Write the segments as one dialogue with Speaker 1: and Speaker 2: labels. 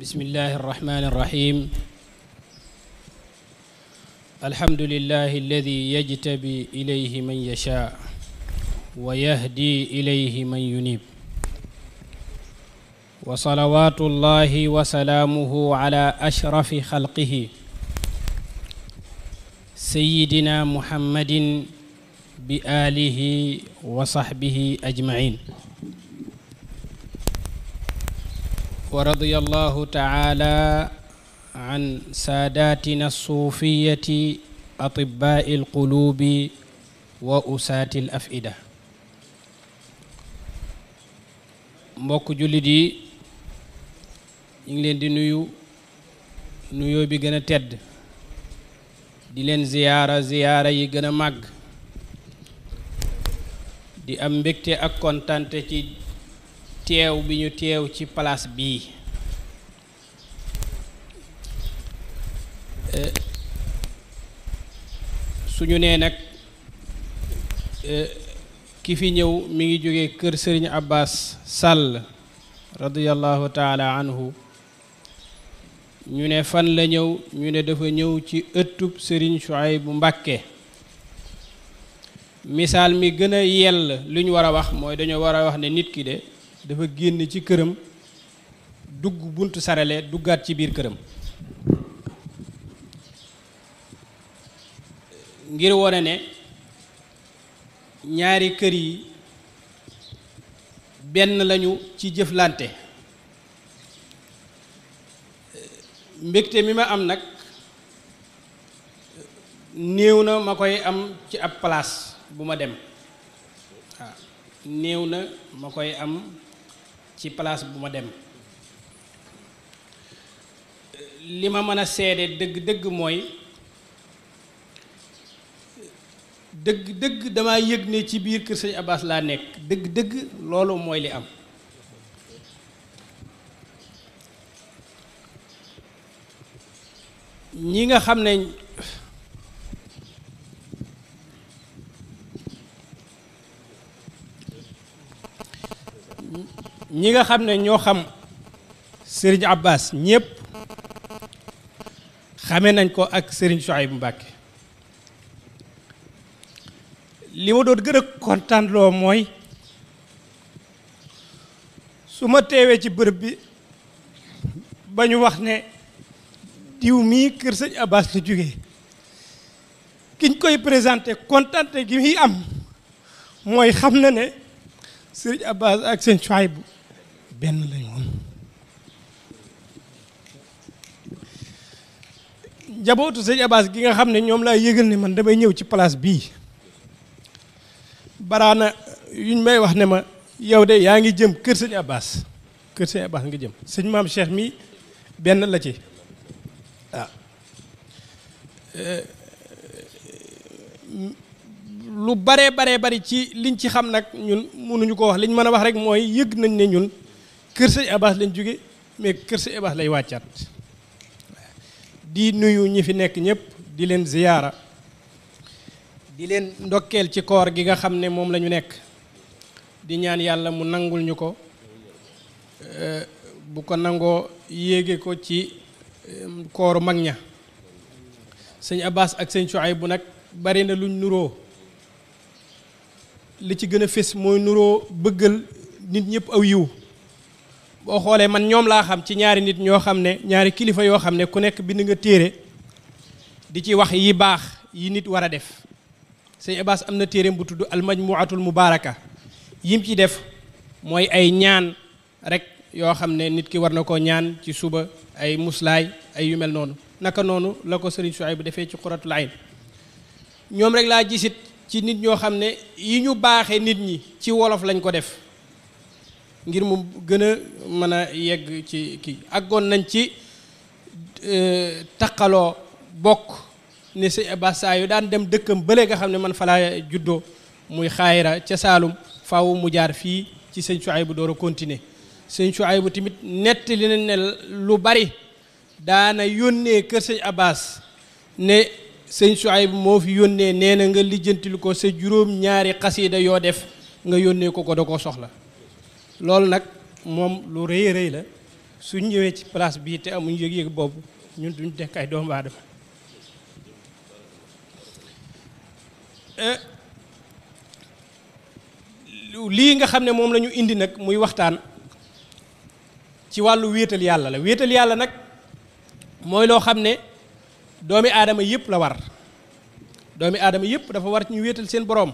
Speaker 1: بسم الله الرحمن الرحيم الحمد لله الذي يجتبي إليه من يشاء ويهدي إليه من ينيب وصلوات الله وسلامه على أشرف خلقه سيدنا محمد بآله وصحبه أجمعين ورضي الله تعالى عن ساداتنا الصوفية أطباء القلوب وأساة الأفئدة mbokk jullit yi ñu ngi leen di nuyoo bi gën a tedd di leen ziyaara yi gën a màgg di am mbégte ak kontante ci teew bi ñu teew ci place bii suñu nee nag ki fi ñëw mi ngi jóge kër Sëriñ Abbas Sall radiyallahu taala anhu ñu ne fan la ñëw ñu ne dafa ñëw ci ëttub Sëriñ Suhaybu Mbàkke misaal mi gën a yell lu ñu war a wax mooy dañoo war a wax ne nit ki de dafa génn ci këram dugg buntu sarale duggaat ci biir këram ngir wone ne ñaari kër yi benn lañu ci jëflante mbégte mi ma am nag néew na ma koy am ci ab place bu ma dem waaw néew na ma koy am ci place bu ma dem li ma mën a seede dëgg-dëgg mooy dëgg dama yëg ne ci biir kër Sëñ Abbas laa nekk dëgg loolu mooy li am ñi nga xam ne ñoo xam Sëriñ Abbas ñépp xame nañ ko ak Sëriñ Suhaybu Mbàkke li ma doon gën a kontaan loo mooy su ma teewee ci bërëb bi ba ñu wax ne diw mii kër Sëñ Abbas la jógee kiñ koy présenté kontaante gi muy am mooy xam na ne Sëriñ Abbas ak Sëñ Suhaybu benn lañu woon njabootu Sëñ Abbas gi nga xam ne ñoom laa yëgal ne man damay ñëw ci place bii baraana yuñ may wax ne ma yow de yaa ngi jëm kër Sëñ Abbas nga jëm sëñ maam Cheikh mi benn la ci waaw lu bare bari ci liñ ci xam nag ñun mënuñu ko wax liñ mën a wax rek mooy yëg nañ ne ñun kër Sëñ Abbas lañ jóge mais kër Sëñ Abbas lay wàccaat di nuyu ñi fi nekk ñëpp di leen ziyaara di leen ndokkeel ci koor gi nga xam ne moom la ñu nekk di ñaan yàlla mu nangul ñu ko bu ko nangoo yéege ko ci kooru mag ña Sëñ Abbas ak Sëñ Suhaybu nag bari na luñ nuroo li ci gën a fés mooy nuroo bëggal nit ñëpp aw yiw boo xoolee man ñoom laa xam ci ñaari nit ñoo xam ne ñaari kilifa yoo xam ne ku nekk bind nga téere di ci wax yi baax yi nit war a def Sëñ Abbas am na téereem bu tudd almajmuatul mubaraka yim ci def mooy ay ñaan rek yoo xam ne nit ki war na koo ñaan ci suba ay muslaay ay yu mel noonu naka noonu la ko Sëriñ Suhaybu defee ci quratul ayn ñoom rek laa gisit ci nit ñoo xam ne yi ñu baaxee nit ñi ci wolof lañ ko def ngir mu gën a mën a yegg ci kii àggoon nañ ci taqaloo bokk ne Sëñ Abbas saa yu daan dem dëkkam bële nga xam ne man fa laa juddoo muy xaayira ca Saalum faaw mu jaar fii ci Sëñ Suhaybu door a continuer Sëñ Suhaybu tamit nettali nañ ne lu bari daana yónnee kër Sëñ Abbas ne Sëñ Suhaybu moo fi yónnee nee na nga lijjantil ko sa juróom-ñaari xasiida yoo def nga yónnee ko da koo soxla loolu nag moom lu rëy la suñ ñëwee ci place bii te amuñ yëg-yëg boobu ñun duñ dekk ay doomu aadama lii nga xam ne moom la ñu indi nag muy waxtaan ci wàllu wéetal yàlla la wéetal yàlla nag mooy loo xam ne doomi aadama yëpp la war doomi aadama yëpp dafa war ñu wéetal seen boroom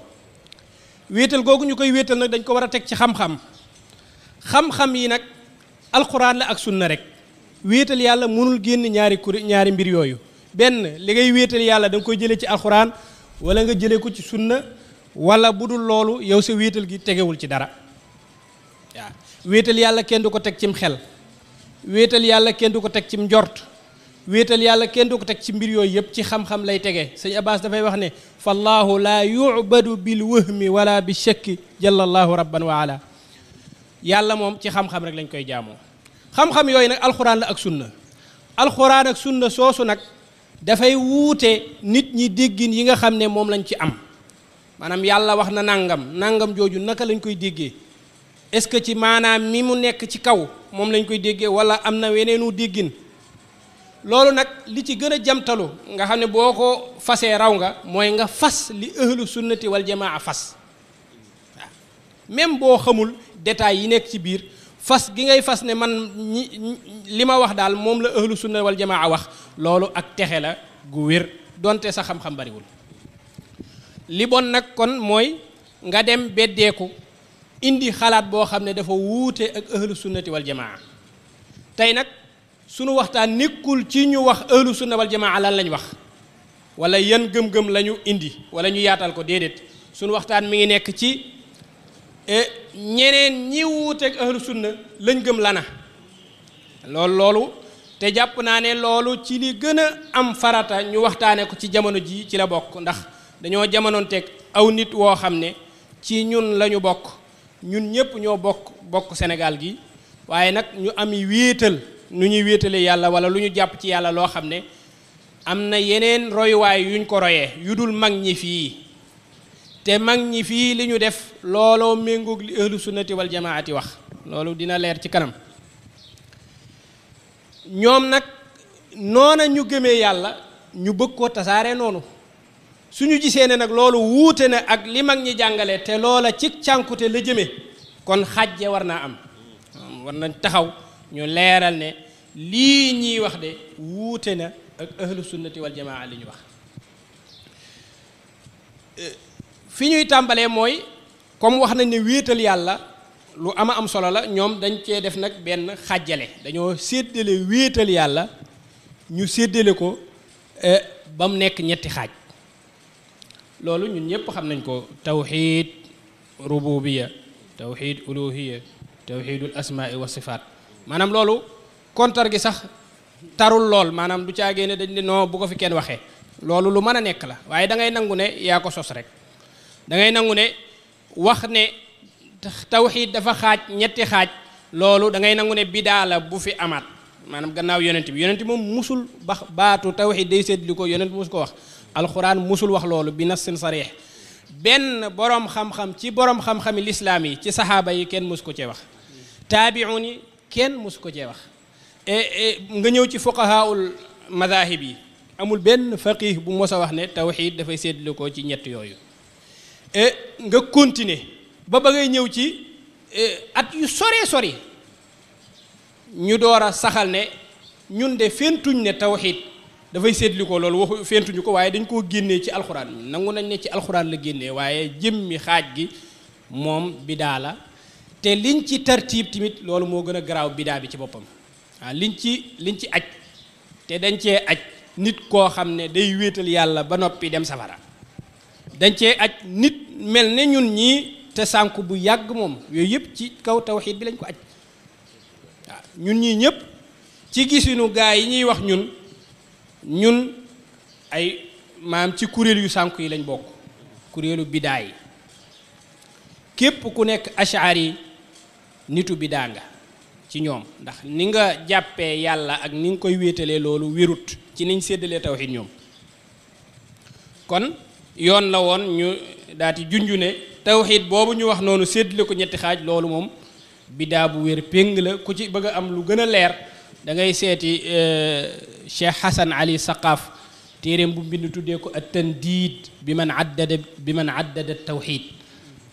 Speaker 1: wéetal googu ñu koy wéetal nag dañ ko war a teg ci xam-xam xam-xam yi nag alxuraan la ak sunna rek wéetal yàlla mënul génn ñaari mbir yooyu benn li ngay wéetal yàlla da nga koy jëlee ci alxuraan wala nga jëlee ko ci sunna wala bu dul loolu yow sa wéetal gi tegewul ci dara waaw wéetal yàlla kenn du ko teg cim xel wéetal yàlla kenn du ko teg cim njort wéetal yàlla kenn du ko teg ci mbir yooyu yëpp ci xam-xam lay tege sëñ Abbas dafay wax ne fallaahu laa yu'badu bil wahmi wala bi shakki jallallahu rabban wa ala yàlla moom ci xam-xam rek lañ koy jaamoo xam-xam yooyu nag alxuraan la ak sunna alxuraan ak sunna soosu nag dafay wuute nit ñi déggin yi nga xam ne moom lañ ci am maanaam yàlla wax na nangam jooju naka lañ koy déggee est-ce que ci maanaam mi mu nekk ci kaw moom lañ koy déggee wala am na weneenu déggin loolu nag li ci gën a jamtalu nga xam ne boo ko fasee raw nga mooy nga fas li ahlu sunnati wal jamaa fas waaw même boo xamul détails yi nekk ci biir fas gi ngay fas ne man li ma wax daal moom la ahlu sunna wal jamaa wax loolu ak texe la gu wér donte sa xam-xam bariwul li bon nag kon mooy nga dem beddeeku indi xalaat boo xam ne dafa wuute ak ahlu sunnati wal jamaa tey nag sunu waxtaan nekkul ci ñu wax ahlu sunna wal jamaa lan lañ wax wala yan gëm-gëm la ñu indi wala ñu yaatal ko déedéet sunu waxtaan mi ngi nekk ci ñeneen ñi wuuteeg ahlu sunna lañ gëm lana loolu te jàpp naa ne loolu ci li gën a am farata ñu waxtaane ko ci jamono ji ci la bokk ndax dañoo jamonoonteeg aw nit woo xam ne ci ñun la ñu bokk ñun ñëpp ñoo bokk Sénégal gi waaye nag ñu am wéetal nu ñuy wéetale yàlla wala lu ñu jàpp ci yàlla loo xam ne am na yeneen royuwaay yuñ ko royee yu dul mag ñi fii te mag ñi fii li ñu def looloo méngoog li ahlu sunnati wal jamaati wax loolu dina leer ci kanam ñoom nag noona ñu gëmee yàlla ñu bëgg koo tasaare noonu suñu gisee ne nag loolu wuute na ak li mag ñi jàngale te loola ci cànkute la jëme kon xajje war naa am war nañ taxaw ñu leeral ne lii ñuy wax de wuute na ak ahlu sunnati wal jamaa li ñu wax fi ñuy tàmbalee mooy comme wax nañ ne wéetal yàlla lu ama am solo la ñoom dañ cee def nag benn xàjjale dañoo séddale wéetal yàlla ñu séddale ko ba mu nekk ñetti xaaj loolu ñun ñëpp xam nañ ko tawxiid rububiya tawxiid uluhiya tawxiidul asmaai wa sifaat maanaam loolu kontar gi sax tarul lool maanaam du caagee ne dañ ne non bu ko fi kenn waxee loolu lu mën a nekk la waaye da ngay nangu ne yaa ko sos rek da ngay nangu ne wax ne tawxiid dafa xaaj ñetti xaaj loolu da ngay nangu ne bidaa la bu fi amaat maanaam gannaaw yonent bi moom musul baatu tawxiid day seetlu ko yonent musu ko wax alxuraan musul wax loolu bi nassin sarih benn boroom xam-xam ci boroom xam-xami lislaam yi ci saxaaba yi kenn musu ko cee wax taabi'un yi kenn musu ko cee wax nga ñëw ci fuqahaul madahib yi amul benn faqih bu mos a wax ne tawxiid dafay seetlu ko ci ñett yooyu nga continuer ba ngay ñëw ci at yu sori ñu door a saxal ne ñun de fentuñ ne tawxiid dafay seetlu ko loolu waxu fentuñu ko waaye dañ koo génnee ci alxuraan nangu nañ ne ci alxuraan la génnee waaye jëmmi xaaj gi moom bidaa la te liñ ci tartiib tamit loolu moo gën a garaaw bidaa bi ci boppam waaw liñ ci aj te dañ cee aj nit koo xam ne day wéetal yàlla ba noppi dem safara dañ cee aj nit mel ne ñun ñii te sànku bu yàgg moom yooyu yëpp ci kaw tawxiid bi lañ ko aj waaw ñun ñii ñëpp ci gisinu gaa yi ñuy wax ñun ay maam ci kuréel yu sànku yi lañ bokk kuréelu bidaa yi képp ku nekk ashari nitu bidaa nga ci ñoom ndax ni nga jàppee yàlla ak ni nga koy wéetalee loolu wérut ci niñ séddalee tawxiid ñoom kon yoon la woon ñu daati junju ne tawxiid boobu ñu wax noonu séddale ko ñetti xaaj loolu moom bidaa bu wér péng la. ku ci bëgg a am lu gën a leer da ngay seeti Cheikh Hassan Ali Saqaf téeréem bu mbind tuddee ko at-tandiid bi man addada tawxiid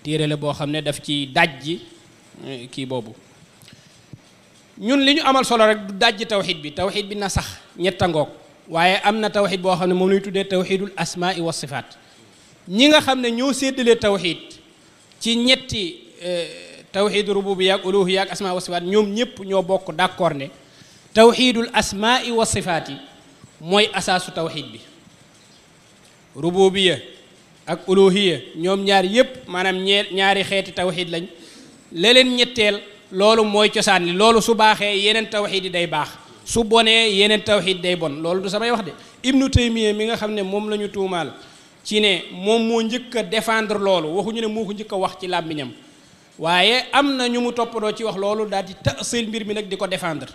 Speaker 1: téere la boo xam ne daf ci dajji kii boobu. ñun li ñu amal solo rek du dajji tawxiid bi na sax ñetta ngoog waaye am na tawxiid boo xam ne moom la ñu tuddee tawxiidul asmaai wa sifaat. ñi nga xam ne ñoo séddalee tawxiid ci ñetti tawxiidu rububiyya ak uluhiyya ak asmaa wa sifaat ñoom ñëpp ñoo bokk d'accord ne tawxiidul asmaai wa sifaat yi mooy asaasu tawxiid bi. rububiyya ak uluhiyya ñoom ñaar yëpp maanaam ñaari xeeti tawxiid lañ. leen ñetteel loolu mooy cosaan li loolu su baaxee yeneen tawxiid yi day baax su bonee yeneen tawxiid day bon loolu du samay wax de. Ibnu Taymiya mi nga xam ne moom la ñu tuumaal ci ne moom moo njëkk a défendre loolu waxuñu ne moo ko njëkk a wax ci làmmiñam waaye am na ñu mu toppandoo ci wax loolu daal di tasil mbir mi nag di ko défendre.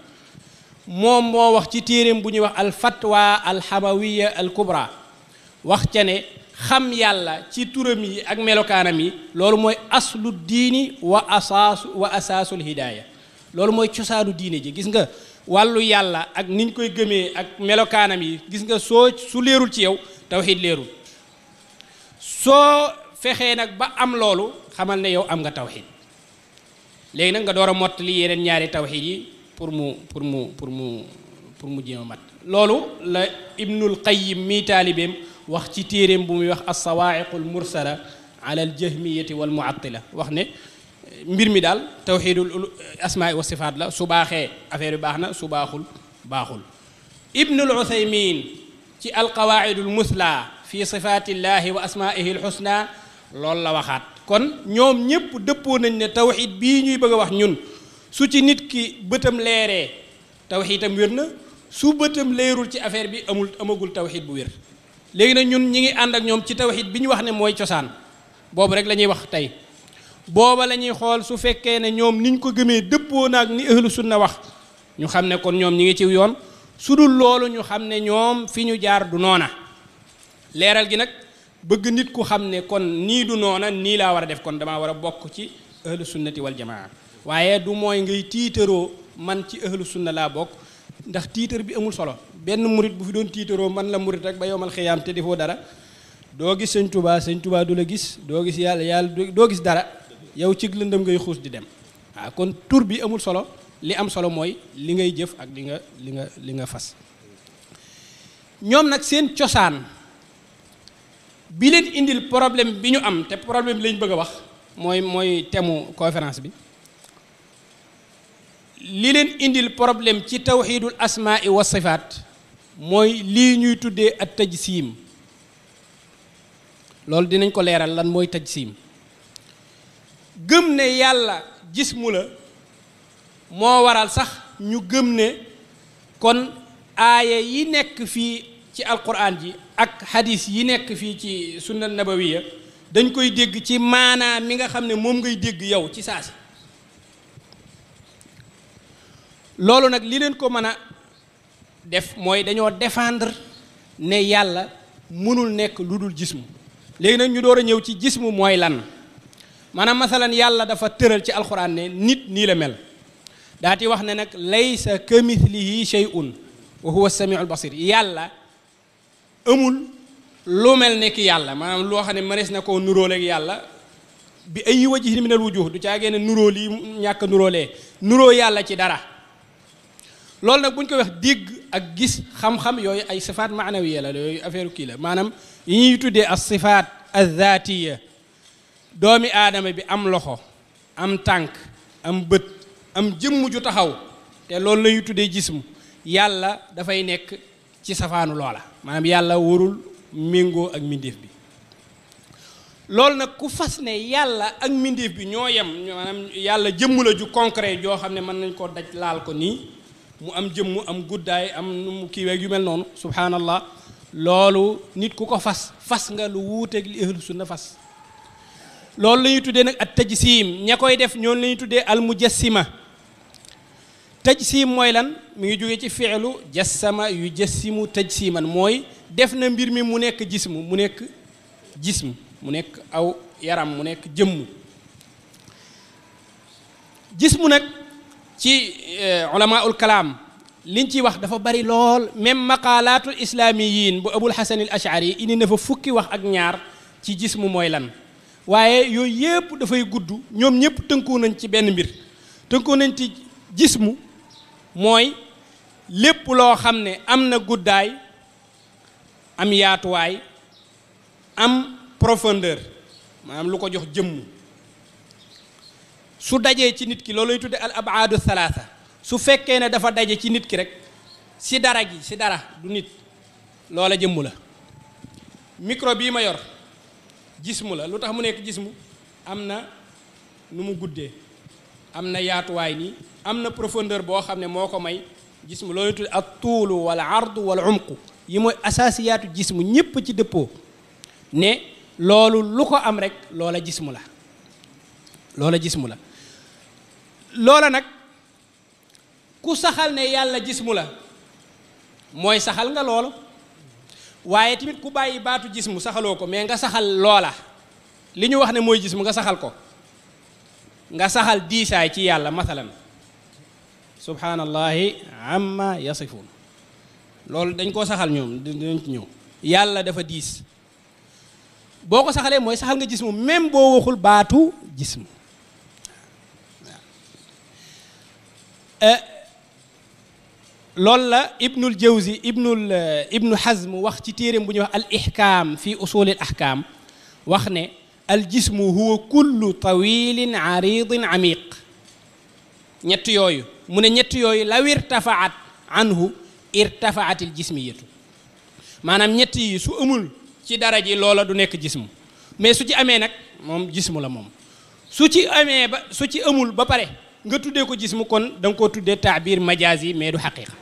Speaker 1: moom moo wax ci téeréem bu ñuy wax al fatwa al hamawiya al kubra wax ca ne xam yàlla ci turam yi ak melokaanam yi loolu mooy aslu diini wa asaasul hidaaya. loolu mooy cosaanu diine ji. gis nga wàllu yàlla ak niñ koy gëmee ak melokaanam yi gis nga su leerul ci yow tawxiid leerul. soo fexee nag ba am loolu xamal ne yow am nga tawxiid. léegi nag nga door a mottali yeneen ñaari tawxiid yi pour mu jéem a mat. loolu la Ibnul Qayyim mii taalibeem wax ci téeréem bu muy wax as-sawaa'iqul mursala ala al-jahmiyati wal mu'attila wax ne mbir mi daal tawxiidul asmaa wa sifaat la su baaxee affaire bi baax na su baaxul baaxul. Ibnul Uthaymin ci al-qawaa'idul musla fi sifaatillahi wa asmaa'ihi al-husna loolu la waxaat. kon ñoom ñëpp dëppoo nañ ne tawxiid bii ñuy bëgg a wax ñun su ci nit ki bëtam leeree tawxiidam wér na su bëtam leerul ci affaire bi amagul tawxiid bu wér. léegi nag ñun ñi ngi ànd ak ñoom ci tawxiid bi ñu wax ne mooy cosaan boobu rek la ñuy wax tey. booba la ñuy xool su fekkee ne ñoom niñ ko gëmee dëppoo naag ni ahlu sunna wax ñu xam ne kon ñoom ñi ngi ci yoon su dul loolu ñu xam ne ñoom fi ñu jaar du noona. leeral gi nag bëgg nit ku xam ne kon nii du noona nii laa war a def kon damaa war a bokk ci ahlu sunnati wal jamaa waaye du mooy ngay tiitaroo man ci ahlu sunna laa bokk ndax tiitar bi amul solo. benn murit bu fi doon tiitaroo man la murit rek ba yowmal xiyaam te defoo dara doo gis sëñ Tuubaa du la gis doo gis yàlla doo gis dara yow ci lëndëm ngay xuus di dem. waaw kon tur bi amul solo li am solo mooy li ngay jëf ak li nga fas. ñoom nag seen cosaan bi leen indil problème bi ñu am te problème bi lañ bëgg a wax mooy thème conférence bi. li leen indil problème ci tawxiidul asmaa wa sifaat mooy lii ñuy tuddee at tajsiim. loolu dinañ ko leeral lan mooy tajsiim. gëm ne yàlla jismu la moo waral sax ñu gëm ne kon aaya yi nekk fii ci alquran ji ak hadis yi nekk fii ci sunna nabawiya dañ koy dégg ci maanaa mi nga xam ne moom ngay dégg yow ci saasi. loolu nag li leen ko mën a def mooy dañoo défendre ne yàlla mënul nekk lu dul jismu. léegi nag ñu door a ñëw ci jismu mooy lan. maanaam masalan yàlla dafa tëral ci alxuraan ne nit nii la mel daati wax ne nag laysa kamithlihi shay'un wa huwa as-sami'ul basir. yàlla amul lu mel ne ki yàlla maanaam loo xam ne mënees na koo nuróoleeg yàlla bi ay wajhin minal wujuh du caagee ne nuróo lii ñàkk nuróolee nuróo yàlla ci dara. loolu nag bu ñu ko wax dégg ak gis xam-xam yooyu ay sifaat maanawiya la yooyu affaire kii la maanaam yi ñuy tuddee as sifaat az-zaatiya. doomi aadama bi am loxo am tànk am bët am jëmm ju taxaw te loolu la ñuy tuddee jismu yàlla dafay nekk ci safaanu loola maanaam yàlla warul méngoo ak mbindeef bi. loolu nag ku fas ne yàlla ak mbindeef bi ñoo yem maanaam yàlla jëmm la ju concret joo xam ne mën nañ koo daj laal ko nii mu am jëmm am guddaay am nu mu kiiweeg yu mel noonu subhaanallah. loolu nit ku ko fas nga lu wuuteeg li ahlu sunna fas. loolu la ñuy tuddee nag at tajsiim ña koy def ñoonu la ñuy tuddee al mujassima. tajsiim mooy lan mi ngi jógee ci fi'lu jassama yu jassimu tajsiiman mooy def na mbir mi mu nekk jismu mu nekk jism mu nekk aw yaram mu nekk jëmm. jismu nag ci ulamaul kalaam liñ ciy wax dafa bari lool. même maqalaatul islaamiyin bu abul hasan al ashari indi na fa fukki wax ak ñaar ci jismu mooy lan, waaye yooyu yëpp dafay gudd. ñoom ñëpp tënkoo nañ ci benn mbir, tënkoo nañ ci jismu mooy lépp loo xam ne am na guddaay, am yaatuwaay, am profondeur, maanaam lu ko jox jëmm. su dajee ci nit ki looluy tudde al abaadu thalatha. su fekkee ne dafa daje ci nit ki rek si dara gi, si dara du nit, loola jëmm la. micro bii ma yor jismu la. lu tax mu nekk jismu? am na nu mu guddee, am na yaatuwaay nii, am na profondeur boo xam ne moo ko may jismu. loolu tudd ak tuulu wala ardu wala umqu yi mooy asaasiyaatu jismu. ñépp ci dëppoo ne loolu lu ko am rek loola jismu la, loola jismu la. loola nag ku saxal ne yàlla jismu la mooy saxal nga loolu, waaye tamit ku bàyyi baatu jismu saxaloo ko mais nga saxal loola, li ñu wax ne mooy jismu nga saxal ko, nga saxal diisaay ci yàlla. masalan subhanallahi amma yasifun, loolu dañ koo saxal, ñoom dinañ ci ñëw. yàlla dafa diis, boo ko saxalee mooy saxal nga jismu même boo waxul baatu jismu. loolu la ibnul jawzi ibnu hazm wax ci téeréem bu ñuy wax al ihkaam fi usulil ahkaam, wax ne al jismu huwa kullu tawilin aridin amiq. ñett yooyu mu ne ñett yooyu law irtafaat anhu irtafaatil jismiyatu. maanaam ñett yi su amul ci dara ji loola du nekk jismu, mais su ci amee nag moom jismu la moom. su ci amee ba su ci amul ba pare nga tuddee ko jismu, kon da nga koo tuddee taabir majazi mais du xaqiqa.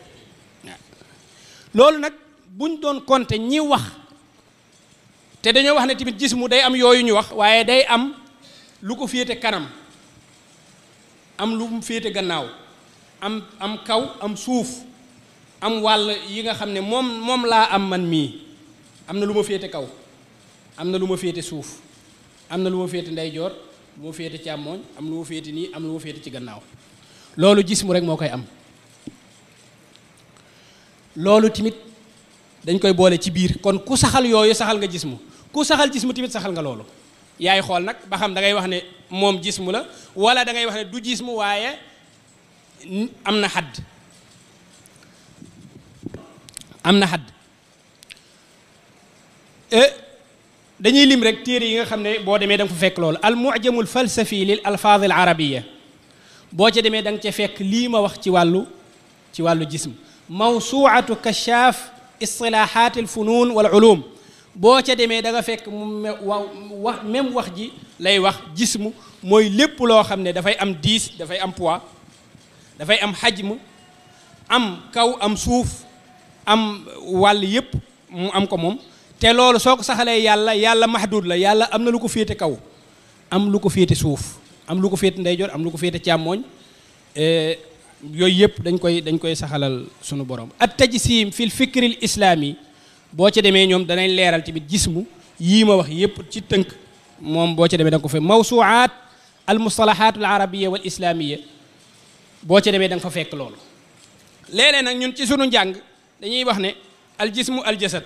Speaker 1: loolu nag buñ doon compter ñi wax, te dañoo wax ne tamit jismu day am yooyu ñu wax, waaye day am lu ko féete kanam, am lu mu féete gannaaw, am kaw, am suuf, am wàll yi nga xam ne moom laa am man mii. am na lu ma féete kaw, am na lu ma féete suuf, am na lu ma féete ndeyjoor, lu ma féete càmmooñ, am lu ma féete nii, am lu ma féete ci gannaaw. loolu jismu rek moo koy am. loolu tamit dañ koy boole ci biir. kon ku saxal yooyu saxal nga jismu, ku saxal jismu tamit saxal nga loolu. yaay xool nag ba xam da ngay wax ne moom jismu la wala da ngay wax ne du jismu waaye am na xadd, am na xadd. dañuy lim rek téere yi nga xam ne boo demee da nga fa fekk loolu. al mu'jamul falsafi lil alfaaz al arabiyya, boo ca demee da nga ca fekk lii ma wax ci wàllu jism. mawsuatu kashaaf istilahaat al funun wal ulum, boo ca demee da nga fekk wax même wax ji lay wax. jismu mooy lépp loo xam ne dafay am diis, dafay am poids, dafay am xajm, am kaw, am suuf, am wàll yépp mu am ko moom. te loolu soo ko saxalee yàlla mahdud la. yàlla am na lu ko féete kaw, am lu ko féete suuf, am lu ko féete ndeyjoor, am lu ko féete càmmooñ. yooyu yëpp dañ koy saxalal sunu borom. at tajsim fil fikril islami, boo ca demee ñoom danañ leeral tamit jismu yii ma wax yëpp ci tënk. moom boo ca demee da nga ko fa mawsuaat al mustalahaat al arabiyya wal islamiyya, boo ca demee da nga fa fekk loolu. léeg-léeg nag ñun ci sunu njàng dañuy wax ne al jismu al jasad.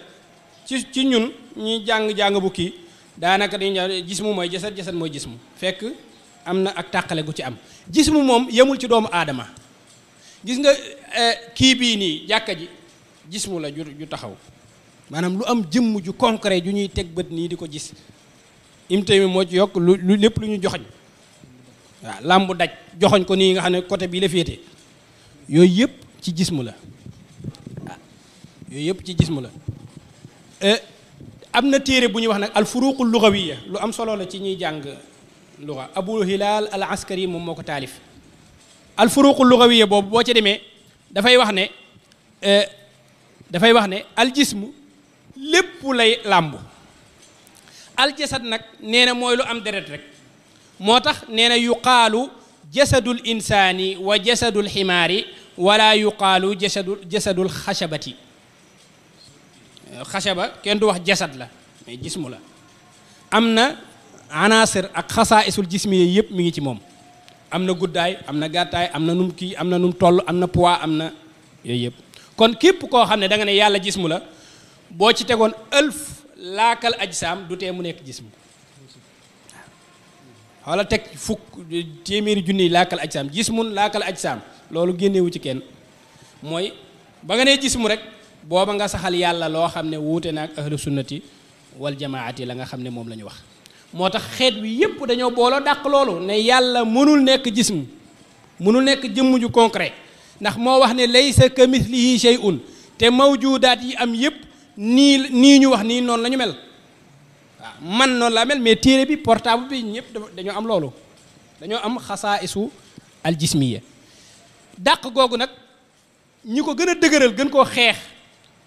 Speaker 1: ci ñun ñi jàng bu kii daanaka dañuy jismu mooy jasad, jasad mooy jismu, fekk am na ak tàqale gu ci am. jismu moom yemul ci doomu aadama. gis nga kii bii nii jàkka ji jismu la ju taxaw, maanaam lu am jëmm ju concret ju ñuy teg bët nii di ko gis. imte mi moo ci yokk lu lépp lu ñu joxoñ. waaw làmbu daj joxoñ ko nii nga xam ne côté bii la féete, yooyu yëpp ci jismu la. waaw yooyu yëpp ci jismu la. am na téere bu ñuy wax nag al furuqul lughawiyya, lu am solo la ci ñuy jàng lugha. Abu Hilal al Askari moom moo ko taalif. al furuqul lughawiyya boobu boo ca demee dafay wax ne al jismu lépp lay làmbu. al jasad nag nee na mooy lu am deret rek. moo tax nee na yuqaalu jasadul insaani wa jasadul ximaari wala yuqaalu jasadul xashabati. xasaba kenn du wax jasad la mais jismu la. am na anaasir ak xasaa'isul jismi yëpp mi ngi ci moom. am na guddaay am na gàttaay am na num kii am na num toll am na poids am na yooyu yëpp kon képp koo xam ne da nga ne yàlla jismu la boo ci tegoon ëlf laakal ajsaam du tee mu nekk jismu wala teg fukk téeméeri junniy laakal ajsaam jismun laakal ajsaam loolu génnewu ci kenn mooy ba nga nee jismu rek booba nga saxal yàlla loo xam ne wuute na ak ahlu sunnati wal jamaati la nga xam ne moom la ñu wax moo tax xeet wi yépp dañoo booloo dàq loolu ne yàlla mënul nekk jism mënul nekk jëmm ju concret ndax moo wax ne laysa ka mislihi shay'un te mawjudaat yi am yépp nii ñu wax nii noonu la ñu mel waaw man noonu laa mel mais téere bi portable bi ñëpp dañoo am loolu dañoo am xasaa'isu al jismiya dàq googu nag ñi ko gën a dëgëral gën koo xeex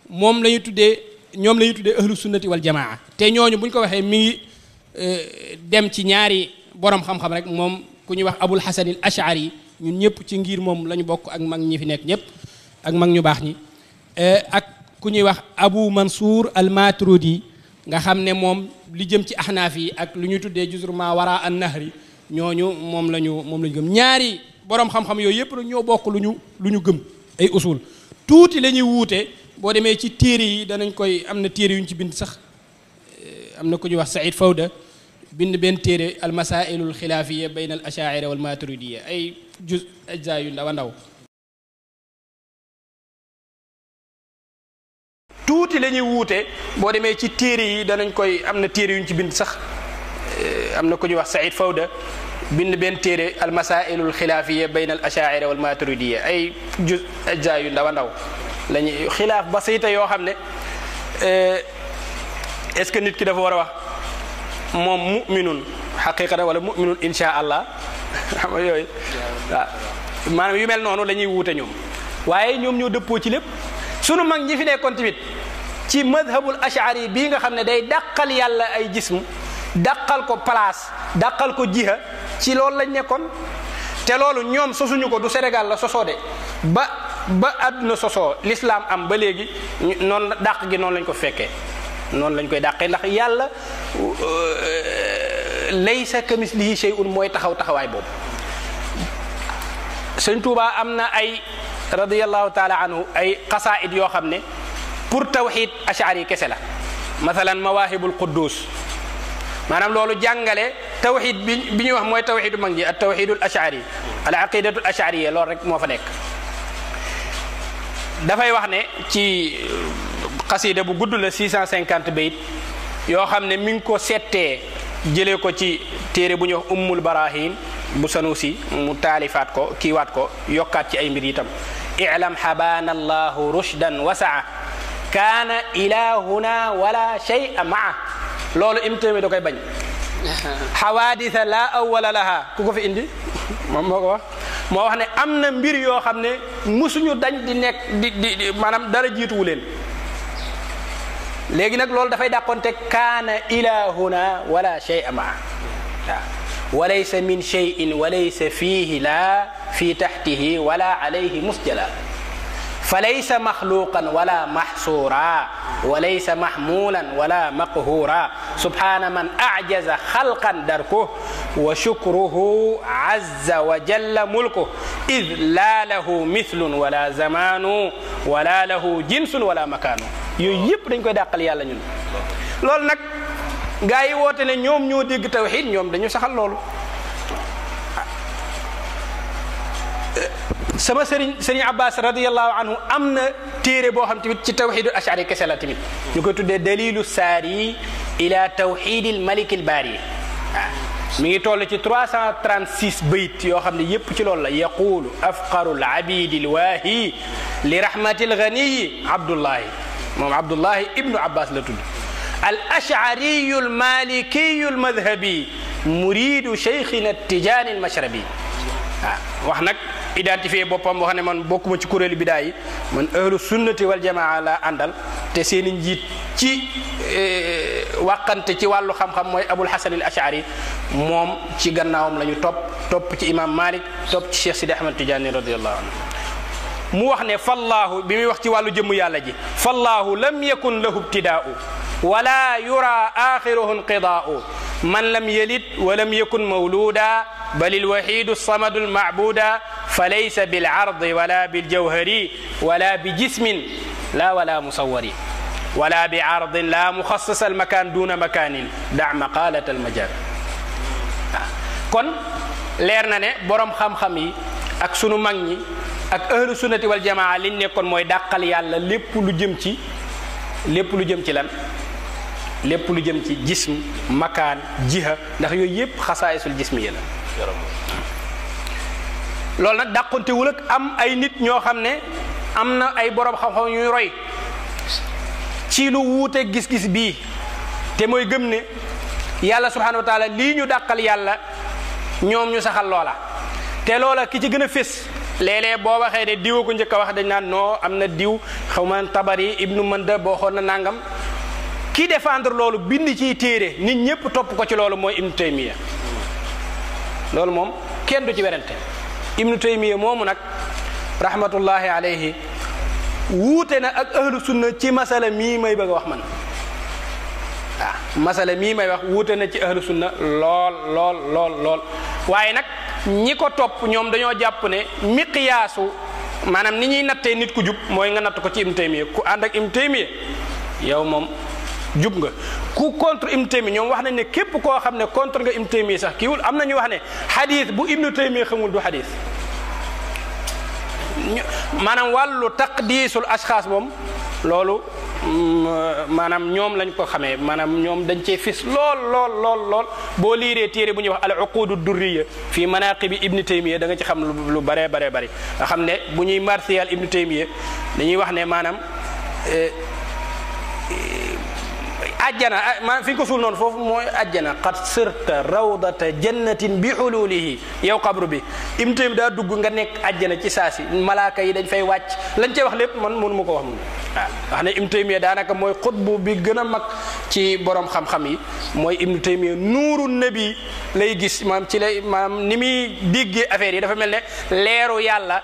Speaker 1: moom la ñu tuddee ñoom la ñu tuddee ahlu sunnati wal jamaa te ñooñu bu ñu ko waxee mi ngi dem ci ñaari borom xam-xam rek moom ku ñuy wax abul hasan al ash'ari ñun ñëpp ci ngir moom la ñu bokk ak mag ñi fi nekk ñëpp ak mag ñu baax ñi ak ku ñuy wax abu mansour al maturidi nga xam ne moom li jëm ci ahnaaf yi ak lu ñuy tuddee juzur ma wara an nahri ñooñu moom la ñu gëm ñaari borom xam-xam yooyu yëpp ñoo bokk lu ñu gëm ay usul tuuti la ñuy wuute boo demee ci téere yi danañ koy am na téere yu ñu ci bind sax am na ku ñuy wax Saïd Fawda bind benn téere al masailul xilaafiya bayna al ashaira wal maturidiya ay juz ajza yu ndaw a ndaw tuuti la ñuy wuute boo demee ci téere yi danañ koy am na téere yu ñu ci bind sax am na ku ñuy wax Saïd Fawda bind benn téere al masailul xilaafiya bayna al ashaira wal maturidiya ay juz ajza yu ndaw a ndaw lañuy xilaaf basita yoo xam ne est-ce que nit ki dafa war a wax moom mu'minun xaqiqatan wala mu'minun insha allah xam nga yooyu waaw maanaam yu mel noonu la ñuy wuute ñoom waaye ñoom ñoo dëppoo ci lépp sunu mag ñi fi nekkoon tamit ci madhabul ash'ari bii nga xam ne day dàqal yàlla ay jism dàqal ko place dàqal ko jiha ci loolu lañ nekkoon te loolu ñoom sosuñu ko du Sénégal la sosoo de ba àdduna sosoo l'islam am ba léegi noonu dàq gi noonu lañ ko fekkee noonu lañ koy dàqee ndax yàlla laysa kamislihi shay'un mooy taxawaay boobu Sëñ Tuubaa am na ay radiyallahu taala anhu ay xasaid yoo xam ne pour tawxid ash'ari kese la mathalan mawahibul quddus maanaam loolu jàngale tawxid bi ñuy wax mooy tawxidu mag ñi at tawxidul ash'ari al aqidatul ash'ariyya loolu rek moo fa nekk dafay wax ne ci xasida bu gudd la 650 bayit yoo xam ne mi ngi ko settee jëlee ko ci téere bu ñuy wax ummul barahin bu sanusi mu taalifaat ko kiiwaat ko yokkaat ci ay mbir itam i'lam habana allahu rushdan wasaa kaana ilahuna wala shay'a maa loolu imtami da koy bañ xawaadisa la awwala laha ku ko fi indi moom moo ko wax moo wax ne am na mbir yoo xam ne musuñu dañ di nekk di maanaam dara jiituwu leen léegi nag loolu dafay dàqonte kaana ilahuna wala shay'a maa waaw walaysa min shay'in walaysa fiihi la fi taxtihi wala alayhi musjala falaysa maxluqan wala maxsuura walaysa maxmuulan wala maqhuura subhaana man ajaza xalqan darkuh wa shukruhu azza wa jalla mulkuh id laa lahu mithlun wala zamaanu wala lahu jinsun wala makaanu yooyu yëpp dañ koy dàqal yàlla ñun loolu nag gaa yi woote ne ñoom ñoo dégg tawxiid ñoom dañu saxal loolu sama sëriñ Abbas radiyallahu anhu am na téere boo xam tamit ci tawxiidul ash'ari kese la tamit ñu koy tuddee dalilu saari ila tawxiidil malikil baari waaw mi ngi toll ci 336 bayit yoo xam ne yépp ci loolu la yaqulu afqarul abidil waahi li rahmatil ganiyi abdullahi moom abdullahi ibnu abbas la tudd al ash'ariyu al malikiyu al madhabi muridu cheikhina tijaani al mashrabi waaw wax nag identifié boppam wax ne man bokkuma ci kuréelu bidaa yi man ahlu sunnati wal jamaa la àndal te seeni njiit ci wàqante ci wàllu xam-xam mooy abul hasan al ash'ari moom ci gannaawam la ñu topp ci imam malik topp ci cheikh sidi ahmad tijaani radiyallahu anhu mu wax ne fallaahu bi muy wax ci wàllu jëmm yàlla ji fallaahu lam yakun lahu ibtidaa'u wala yura axiruhu inqidaa'u man lam yalid wa lam yakun mawluda
Speaker 2: بل الوحيد الصمد المعبود فليس بالعرض ولا بالجوهر ولا بجسم لا ولا مصور ولا بعرض لا مخصص المكان دون مكان دع مقالة المجال. kon leer na ne borom xam-xam yi ak sunu mag ñi ak ahlu sunnati wal jamaa liñ nekkoon mooy dàqal yàlla lépp lu jëm ci lan lépp lu jëm ci jism makaan jiha ndax yooyu yëpp xasaayisul jismi yi la. loolu nag dàqontewul ak am ay nit ñoo xam ne am na ay borom xam-xam ñuy roy ci lu wuute gis-gis bii te mooy gëm ne yàlla subhanahu wa taala lii ñu dàqal yàlla ñoom ñu saxal loola te loola ki ci gën a fés léeg-léeg boo waxee ne diwa ko njëkk a wax dañ naan non am na diw xaw ma Tabari ibnu Manda boo xoon na nangam ki défendre loolu bind ciy téere nit ñëpp topp ko ci loolu mooy Ibnu Taymiya. loolu moom kenn du ci werante Ibnu Taymiya moomu nag rahmatullahi alayhi wuute na ak ahlu sunna ci masala mii may bëgg a wax man masala mii may wax wuute na ci ahlu sunna lool waaye nag ñi ko topp ñoom dañoo jàpp ne miqyaasu maanaam ni ñuy nattee nit ku jub mooy nga natt ko ci Ibnu Taymiya ku ànd ak Ibnu Taymiya yow moom jub nga ku contre Ibnu Taymiya ñoom wax nañ ne képp koo xam ne contre nga Ibnu Taymiya sax kiiwul am na ñu wax ne xadis bu Ibnu Taymiya xamul du xadis maanaam wàllu taqdiisul ashxaas moom loolu maanaam ñoom lañ ko xamee maanaam ñoom dañ cee fis lool boo liiree téere bu ñuy wax al uqudu durriya fii manaqibi Ibnu Taymiya da nga ci xam lu bare bari nga xam ne bu ñuy martial Ibnu Taymiya dañuy wax ne maanaam ajjana maanaam fi ñu ko suul noonu foofu mooy ajjana qad sirta rawdata jannatin bi xululihi yow xabru bi Ibnu Taymiya daa dugg nga nekk ajjana ci saasi malaaka yi dañ fay wàcc lañ cey wax lépp man mënu ma ko wax moom wax ne Ibnu Taymiya daanaka mooy xutbu bi gën a mag ci borom xam-xam yi mooy Ibnu Taymiya nuuru nabi lay gis maanaam ci lay maanaam ni muy déggee affaire yi dafa mel ne leeru yàlla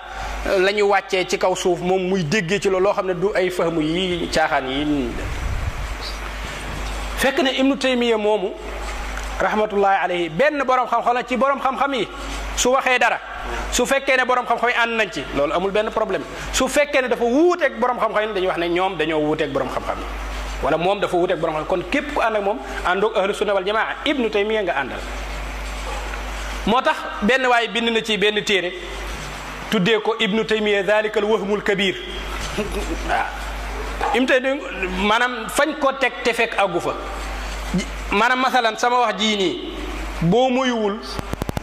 Speaker 2: la ñu wàccee ci kaw suuf moom muy déggee ci loolu loo xam ne du ay fahmu yi caaxaan yi fekk ne Ibnu Taymiya moomu rahmatullahi alayhi benn borom xam-xam la ci borom xam-xam yi su waxee dara su fekkee ne borom xam-xam yi ànd nañ ci loolu amul benn problème su fekkee ne dafa wuuteeg borom xam-xam yi dañuy wax ne ñoom dañoo wuuteeg borom xam-xam yi wala moom dafa wuuteeg borom xam kon képp ku ànd ak moom àndoog ahlu sunna wal jamaa Ibnu Taymiya nga àndal. moo tax benn waaye bind na ci benn téere tuddee ko Ibnu Taymiya dhalika al wahmul kabir waaw. Ibnu Taymiya maanaam fañ ko teg te fekk àggu fa maanaam masalan sama wax jii nii boo moywul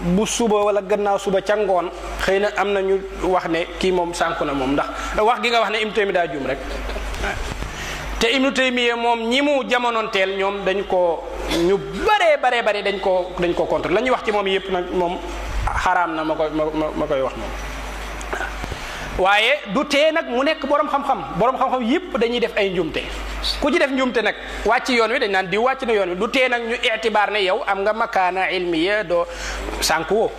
Speaker 2: bu suba wala gannaaw suba ca ngoon xëy na am na ñu wax ne kii moom sànku na moom ndax wax gi nga wax ne Ibnu Taymiya daa juum rek te Ibnu Taymiya moom ñi mu jamonoonteel ñoom dañ ko ñu bare dañ ko contre la ñuy wax ci moom yëpp nag moom xaraam na ma koy wax moom waaye du tee nag mu nekk borom xam-xam yëpp dañuy def ay njumte ku ci def njumte nag wàcc yoon wi dañ naan di wàcc na yoon wi du tee nag ñu itibaar ne yow am nga makaana ilmiya doo sànku woo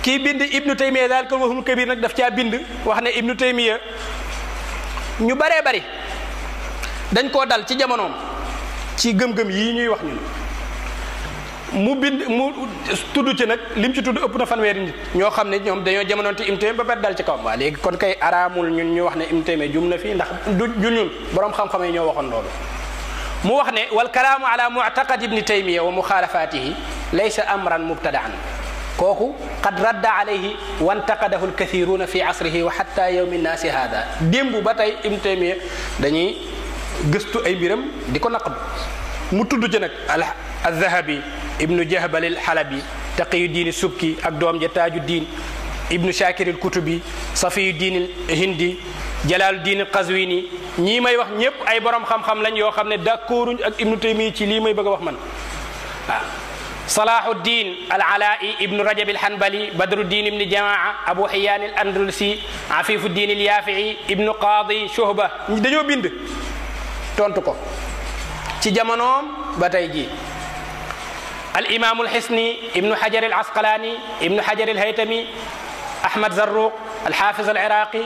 Speaker 2: kii bind Ibnu Taymiya daal ko waxum kabir nag daf caa bind wax ne Ibnu Taymiya ñu baree bari dañ koo dal ci jamonoom ci gëm-gëm yii ñuy wax ñun mu bind mu tudd ci nag lim ci tudd ëpp na fanweeri nit ñoo xam ne ñoom dañoo jamonoonte Ibnu Taymiya ba pare dal ci kawam waa léegi kon kay araamul ñun ñu wax ne Ibnu Taymiya jum na fii ndax du ñun borom xam-xam yi ñoo waxoon loolu mu wax ne wal kalaamu ala mu'taqad Ibnu Taymiya wa muxaalafatihi laysa amran mubtadaan kooku qad radda alayhi wa antaqadahu alkathiruna fi asrihi wa hatta yawmi nnaasi hada démb ba tey Ibnu Taymiya dañuy gëstu ay mbiram di ko naqdu mu tudd ci nag al-Dhahabi ibnu Jahbal al-Halabi Taqiyuddin Subki ak doom ja Tajuddin ibnu Shakir al-Kutubi Safiyuddin al-Hindi Jalaluddin al-Qazwini ñii may wax ñëpp ay borom xam-xam lañ yoo xam ne d'accorduñ ak Ibnu Taymiya ci lii may bëgg a wax man waaw Salahuddin al-Ala'i ibnu Rajab al-Hanbali Badruddin ibnu Jamaa Abu Hayyan al-Andalusi Afifuddin al-Yafi'i ibnu Qadi Shuhba dañoo bind tontu ko ci jamonoom ba tey jii al-Imam al-Hisni ibnu Hajar al-Asqalani ibnu Hajar al-Haytami Ahmad Zarruq al-Hafiz al-Iraqi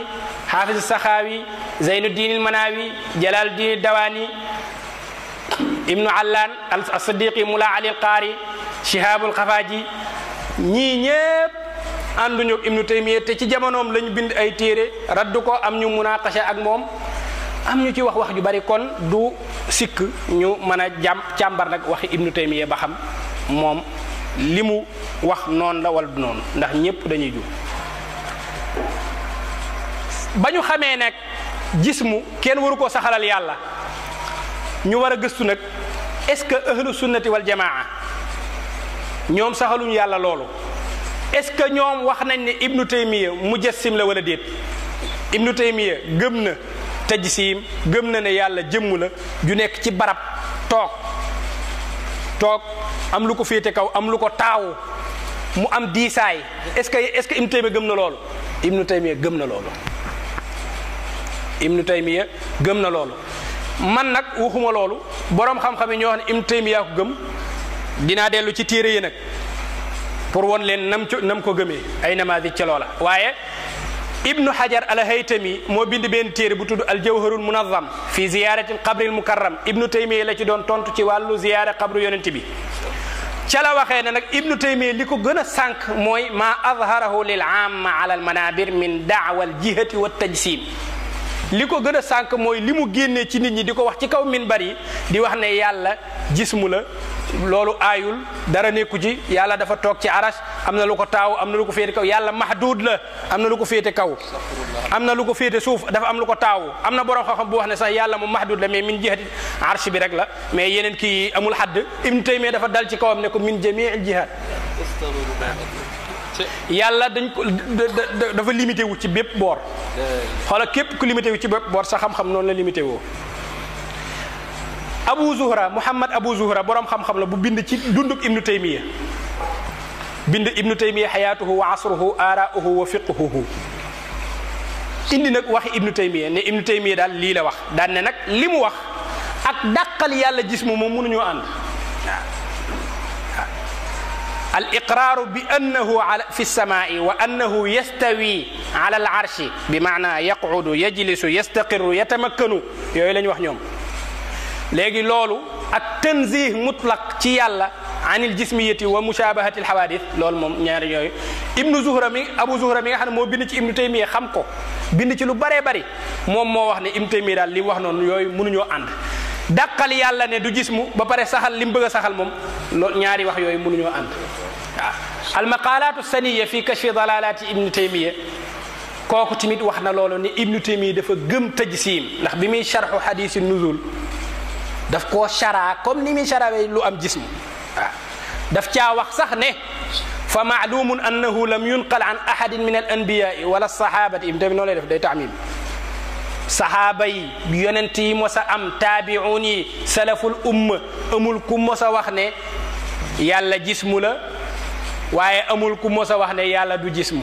Speaker 2: Hafiz al-Sakhawi Zainuddin al-Manawi Jalaluddin al-Dawani ibnu allaan as-siddiqi mula ali al-qaari shihabul xafaaji ñii ñépp ànduñu ak ibnu taymiya te ci jamonoom lañu bind ay téere raddu ko am ñu munaqasha ak moom am ñu ci wax ju bari kon du sikk ñu mën a càmbar nag waxi ibnu taymiya ba xam moom li mu wax noonu la wala du noonu ndax ñépp dañuy ju ba ñu xamee nag jismu kenn waru koo saxalal yàlla ñu war a gëstu nag est-ce que ahlu sunnati wal jamaa ñoom saxaluñu yàlla loolu est-ce que ñoom wax nañ ne ibnu taymiya mujassim la wala déet ibnu taymiya gëm na tajsim gëm na ne yàlla jëmm la ju nekk ci barab toog am lu ko féete kaw am lu ko taawu mu am diisaay est-ce que ibnu taymiya gëm na loolu ibnu taymiya gëm na loolu ibnu taymiya gëm na loolu man nag waxuma loolu boroom xam-xam yi ñoo wax ne ibnu taymiya ko gëm dinaa dellu ci téere yi nag pour won leen nam ko gëmee ay namaadi ca loola waaye ibnu hajar al haytami moo bind benn téere bu tudd al jawharul munazzam fi ziyarati al qabri al mukarram ibnu taymiya la ci doon tontu ci wàllu ziyaara qabru yonent bi ca la waxee ne nag ibnu taymiya li ko gën a sànq mooy ma azharahu lil amma ala al manabir min daawa al jihati wa tajsim li ko gën a sànq mooy li mu génnee ci nit ñi di ko wax ci kaw minbar yi di wax ne yàlla jismu la loolu aayul dara nekku ci yàlla dafa toog ci arash am na lu ko taaw am na lu ko féete kaw yàlla mahduud la am na lu ko féete kaw am na lu ko féete suuf dafa am lu ko taawu am na borom xam-xam bu wax ne sax yàlla moom mahduud la mais min jihati arsh bi rek la mais yeneen kii amul xadd ibnu taymiya dafa dal ci kawam ne ko min jamiil jihaat yàlla dañ ko dafa limité wu ci bépp boor xoola képp ku limité wu ci bépp boor sa xam-xam noonu la limité woo Abu Zuhra Muhammad Abu Zuhra borom xam-xam la bu bind ci dunduk ibnu taymiya bind ibnu taymiya xayaatuhu wa asruhu aarauhu wa fiqhuhu indi nag waxi ibnu taymiya ne ibnu taymiya daal lii la wax daan ne nag li mu wax ak dàqal yàlla jismu moom mënuñoo ànd al iqraaru bi annahu fi lsamai wa annahu yastawi ala al arshi bi maana yaqudu yajlisu yastaqiru yatamakkanu yooyu la ñu wax ñoom léegi loolu ak tanzih mutlaq ci yàlla anil jismiyati wa mushabahati al hawadith loolu moom ñaari yooyu ibnu zuhra mi abu zuhra mi nga xam ne moo bind ci ibnu taymiya xam ko bind ci lu baree bari moom moo wax ne ibnu taymiya daal li mu wax noonu yooyu mënuñoo ànd dàqal yàlla ne du jismu ba pare saxal li mu bëgg a saxal moom loolu ñaari wax yooyu mënuñoo ànd waaw almaqalatu saniya fi kashfi dalalati ibnu taymiya kooku tamit wax na loolu ne ibnu taymiya dafa gëm tajsim ndax bi muy sharxu hadisi nuzul daf koo chara comme ni muy charawee lu am jism waaw daf caa wax sax ne fa maalumun annahu lam yunqal an ahadin min al anbiyai wala sahabati ibnu taymiya noonu lay def day taamim sahaaba yi yonent yi mos a am taabiun yi salaful umma amul ku mos a wax ne yàlla jismu la waaye amul ku mos a wax ne yàlla du jismu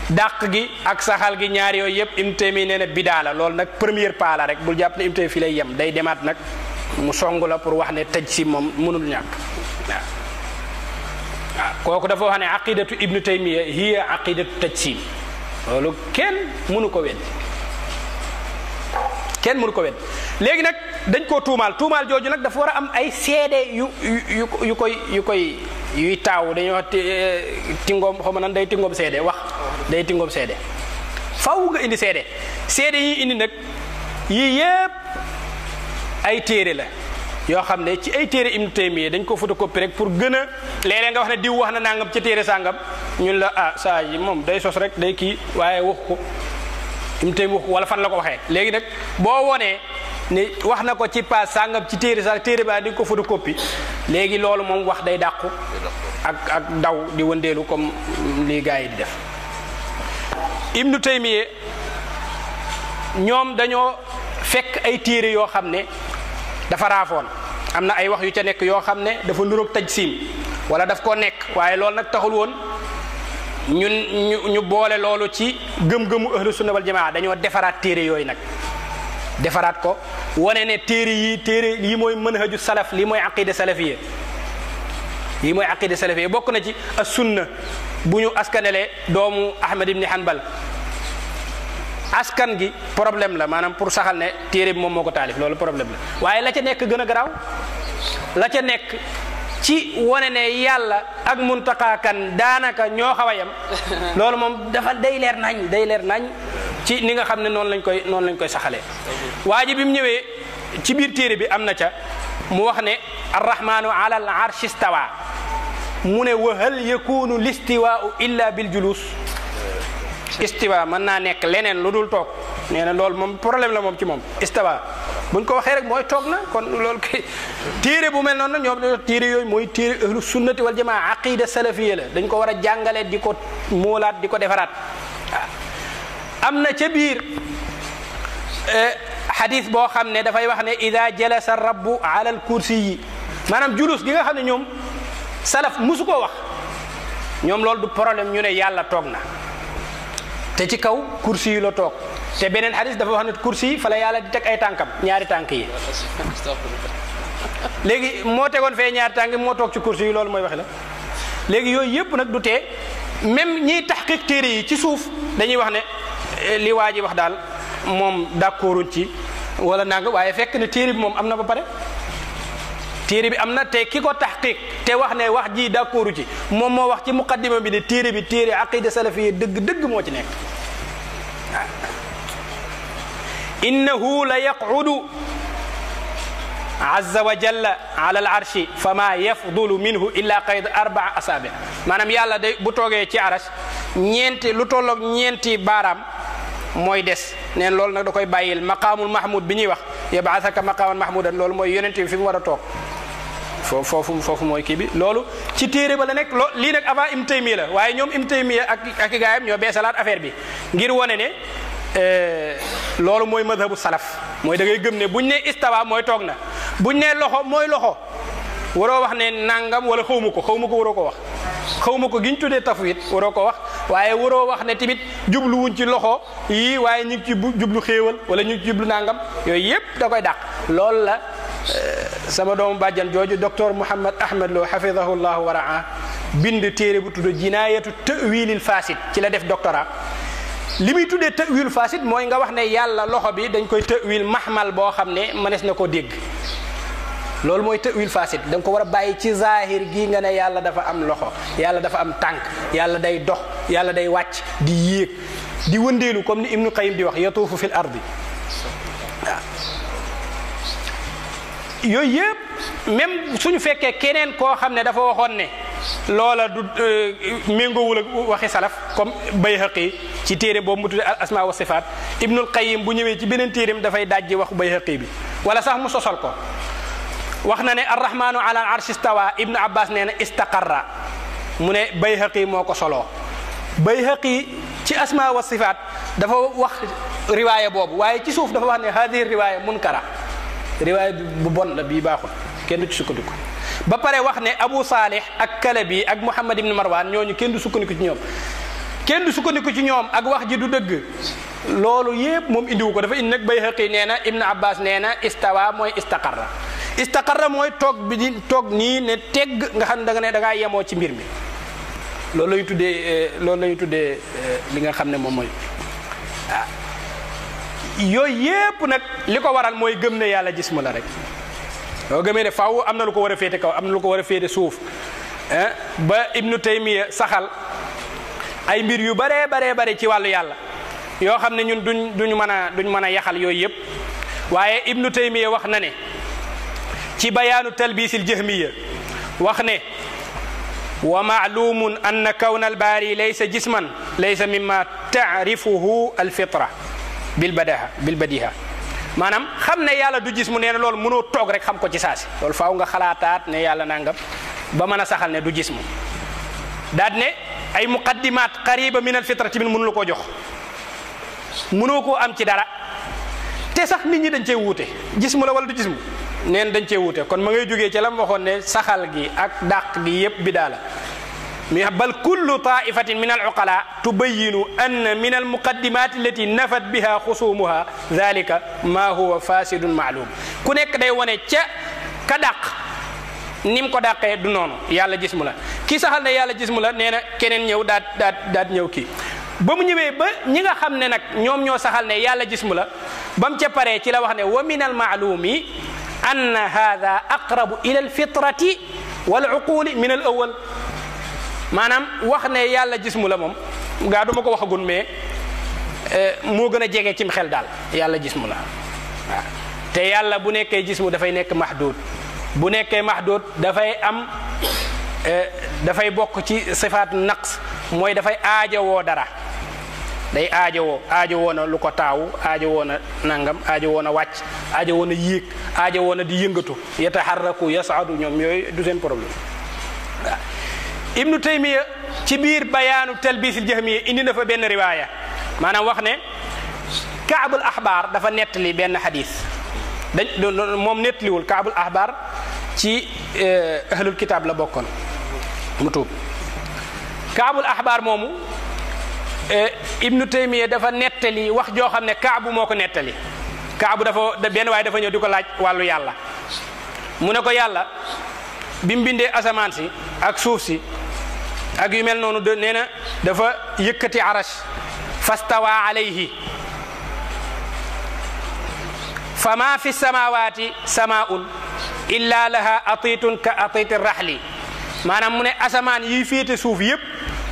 Speaker 2: dàq gi ak saxal gi ñaar yooyu yëpp Ibnu Taymiya nee na bidaa la loolu nag premier pas la rek bul jàpp ne Ibnu Taymiya fi lay yem day demaat nag mu song la pour wax ne tajsim moom mënul ñàkk waaw kooku dafa wax ne aqidatu Ibnu Taymiya hiya aqidatu tajsim loolu kenn mënu ko weddi kenn mënu ko weddi léegi nag dañ koo tuumaal jooju nag dafa war a am ay seede yuy taaw dañuy wax tingoom xaw ma nan day tingoom seede wax day tingoom seede faw nga indi seede yi indi nag yii yépp ay téere la yoo xam ne ci ay téere Ibnu Taymiya dañ ko photocopie rek pour gën a léeg-léeg nga wax ne diw wax na nangam ca téere sàngam ñun la ah saa yi moom day sos rek day kii waaye wax ko Ibnu Taymiya wax ko wala fan la ko waxee léegi nag boo wonee ne wax na ko ci page sàngam ci téere sax téere ba di ko photocopie léegi loolu moom wax day dàqu ak daw di wëndeelu comme lii gars yi di def Ibnu Taymiya ñoom dañoo fekk ay téere yoo xam ne dafa raafoon am na ay wax yu ca nekk yoo xam ne dafa nuroog tajsim wala daf ko nekk waaye loolu nag taxul woon ñu boole loolu ci gëm-gëmu ahlu sunna wal jamaa dañoo defaraat téere yooyu nag defaraat ko wane ne téere yi mooy manhaju salaf lii mooy aqida salafiyya lii mooy aqida salafiyya bokk na ci as sunna bu ñu askanele doomu Ahmad ibn Hanbal askan gi problème la maanaam pour saxal ne téere bi moom moo ko taalif loolu problème la waaye la ca nekk gën a garaaw la ca nekk ci wane ne yàlla ak Muntaqa Kan daanaka ñoo xaw a yem loolu moom dafa day leer nañ ci ni nga xam ne noonu lañ koy saxalee waa ji bi mu ñëwee ci biir téere bi am na ca mu wax ne arrahmanu ala al arshi istawa mu ne wa hal yakunu listiwaau illa bil julus istiwa mën naa nekk leneen lu dul toog nee na loolu moom problème la moom ci moom istawa buñ ko waxee rek mooy toog na kon loolu kay téere bu mel noonu ñoom téere yooyu mooy téere ahlu sunnati wal jamaa aqida salafiya la dañ ko war a jàngale di ko moolaat di ko defaraat am na ca biir xadis boo xam ne dafay wax ne ida jalasa rabbu ala al kursi yi maanaam julus gi nga xam ne ñoom salaf musu koo wax ñoom loolu du problème ñu ne yàlla toog na te ci kaw kursi yi la toog te beneen xadis dafa wax ne kursi yi fa la yàlla di teg ay tànkam ñaari tànk yi léegi moo tegoon fee ñaari tànk moo toog ci kursi yi loolu mooy wax la léegi yooyu yëpp nag du tee même ñiy taxqiq téere yi ci suuf dañuy wax ne li waa ji wax daal moom d'accorduñ ci wala nanga waaye fekk ne téere bi moom am na ba pare téere bi am na te ki ko taxqiq te wax ne wax ji d'accordu ci moom moo wax ci muqaddima bi ne téere bi téere aqida salafiyya dëgg moo ci nekk innahu la yaqudu azza wa jalla ala al arshi fama yafdulu minhu illa qayd 4 asabi maanaam yàlla day bu toogee ci arash ñeenti lu tolloog ñeenti baaraam mooy des neen loolu nag da koy bàyyil maqaamul mahmud bi ñuy wax yabaasaka maqaaman mahmudan loolu mooy yonent bi fi mu war a toog foofu mooy kii bi loolu ci téere ba la nekk lii nag avant Ibn Taymiya la waaye ñoom Ibn Taymiya ak gaayam ñoo beesalaat affaire bi ngir wane ne loolu mooy madhabu salaf mooy da ngay gëm ne buñ ne istawa mooy toog na buñ ne loxo mooy loxo waroo wax ne nangam wala xawma ko waroo ko wax xawma ko giñ tuddee tafwid waroo ko wax waaye waroo wax ne tamit jubluwuñ ci loxo yii waaye ñu ngi ci jublu xéewal wala ñu ngi ci jublu nangam yooyu yépp da koy dàq loolu la sama doomu bàjjan jooju docteur Mouhammad Ahmad Lo hafidahu llahu wa raa bind téere bu tudd jinaayatu ta'wilil fasid ci la def doctorat li muy tuddee ta'wil fasid mooy nga wax ne yàlla loxo bi dañ koy ta'wil mahmal boo xam ne mënees na koo dégg loolu mooy ta'wil fasid da nga ko war a bàyyi ci zahir gi nga ne yàlla dafa am loxo yàlla dafa am tànk yàlla day dox yàlla day wàcc di yéeg di wëndeelu comme ni Ibnu Qayyim di wax yatuufu fil ardi waaw yooyu yëpp même suñu fekkee keneen koo xam ne dafa waxoon ne loola du méngoowul ak waxi salaf comme Bayhaqi ci téere boobu mu tudde al asma wa sifaat Ibnul Qayyim bu ñëwee ci beneen téereem dafay dajji waxu Bayhaqi bi wala sax mu sosal ko wax na ne arrahmanu ala al arshi istawa Ibnu Abbas nee na istaqarra mu ne Bayhaqi moo ko soloo Bayhaqi ci asma wa sifaat dafa wax riwaaya boobu waaye ci suuf dafa wax ne hadihi riwaaya munkara riwaaya bu bon la bii baaxul kenn du ci sukkandiku ba pare wax ne Abu Salih ak Kalabi ak Muhammad ibn Marwan ñooñu kenn du sukkandiku ci ñoom ak wax ji du dëgg loolu yépp moom indiwu ko dafa indi nag Bayhaqi nee na Ibn Abbas nee na istawa mooy istaqarra mooy toog bi di toog nii ne tegg nga xam ne da ngaa yemoo ci mbir mi loolu la ñu tuddee li nga xam ne moom mooy yooyu yépp nag li ko waral mooy gëm ne yàlla jismu la rek boo gëmee ne faaw am na lu ko war a féete kaw am na lu ko war a féete suuf ba Ibnu Taymiya saxal ay mbir yu bare ci wàllu yàlla yoo xam ne ñun duñ mën a yaxal yooyu yépp waaye Ibnu Taymiya wax na ne ci bayaanu talbisil jahmiya wax ne wa maalumun anna kawna albaari laysa jisman laysa mimma taarifuhu alfitra bil badiha maanaam xam ne yàlla du gis mu nee na loolu mënoo toog rek xam ko ci saasi loolu faaw nga xalaataat ne yàlla nangam ba mën a saxal ne du gis mu daat ne ay muqaddimaat qariba min al fitrati min mënu la koo jox mënoo koo am ci dara te sax nit ñi dañ cee wuute gis mu la wala du gis mu neen dañ cee wuute kon ma ngay jógee ci la mu waxoon ne saxal gi ak dàq gi yépp bi daala mais bal kullu taifatin min al uqala tubayinu anna min al muqaddimat allati nafat biha xusumuha dhalika ma huwa fasidun maalum ku nekk day wone ca ka dàq nim ko dàqee du noonu yàlla gis mu la ki saxal ne yàlla gis mu la nee na keneen ñëw daat ñëw kii ba mu ñëwee ba ñi nga xam ne nag ñoom ñoo saxal ne yàlla jismu la ba mu ca paree ci la wax ne wa min al maalumi anna hada aqrabu ila al fitrati wal uquli min al awal maanaam wax ne yàlla jismu la moom gaa duma ko waxagun mais moo gën a jege cim xel daal yàlla jismu la waaw te yàlla bu nekkee jismu dafay nekk mahdud bu nekkee mahdud dafay am dafay bokk ci sifaat naqs mooy dafay aajowoo dara day aajowoo na lu ko taawu aajowoo na nangam aajowoo na wàcc aajowoo na yéeg aajowoo na di yëngatu yataharraku yasaadu ñoom yooyu du seen problème waaw ibnu taymiya ci biir bayaanu talbisil jahmiya indi na fa benn riwaaya maanaam wax ne kaabul ahbar dafa nettali benn xadis moom nettaliwul kaabul ahbar ci ahlul kitaab la bokkoon mu tuub kaabul ahbar moomu ibnu taymiya dafa nettali wax joo xam ne kaabu moo ko nettali kaabu dafa benn waaye dafa ñëw di ko laaj wàllu yàlla mu ne ko yàlla bi mu bindee asamaan si ak suuf si ak yu mel noonu nee na dafa yëkkati arash fastawa alayhi fa ma fi samawati samaun illa laha atitun ka atiti rahli maanaam mu ne asamaan yi féete suuf yëpp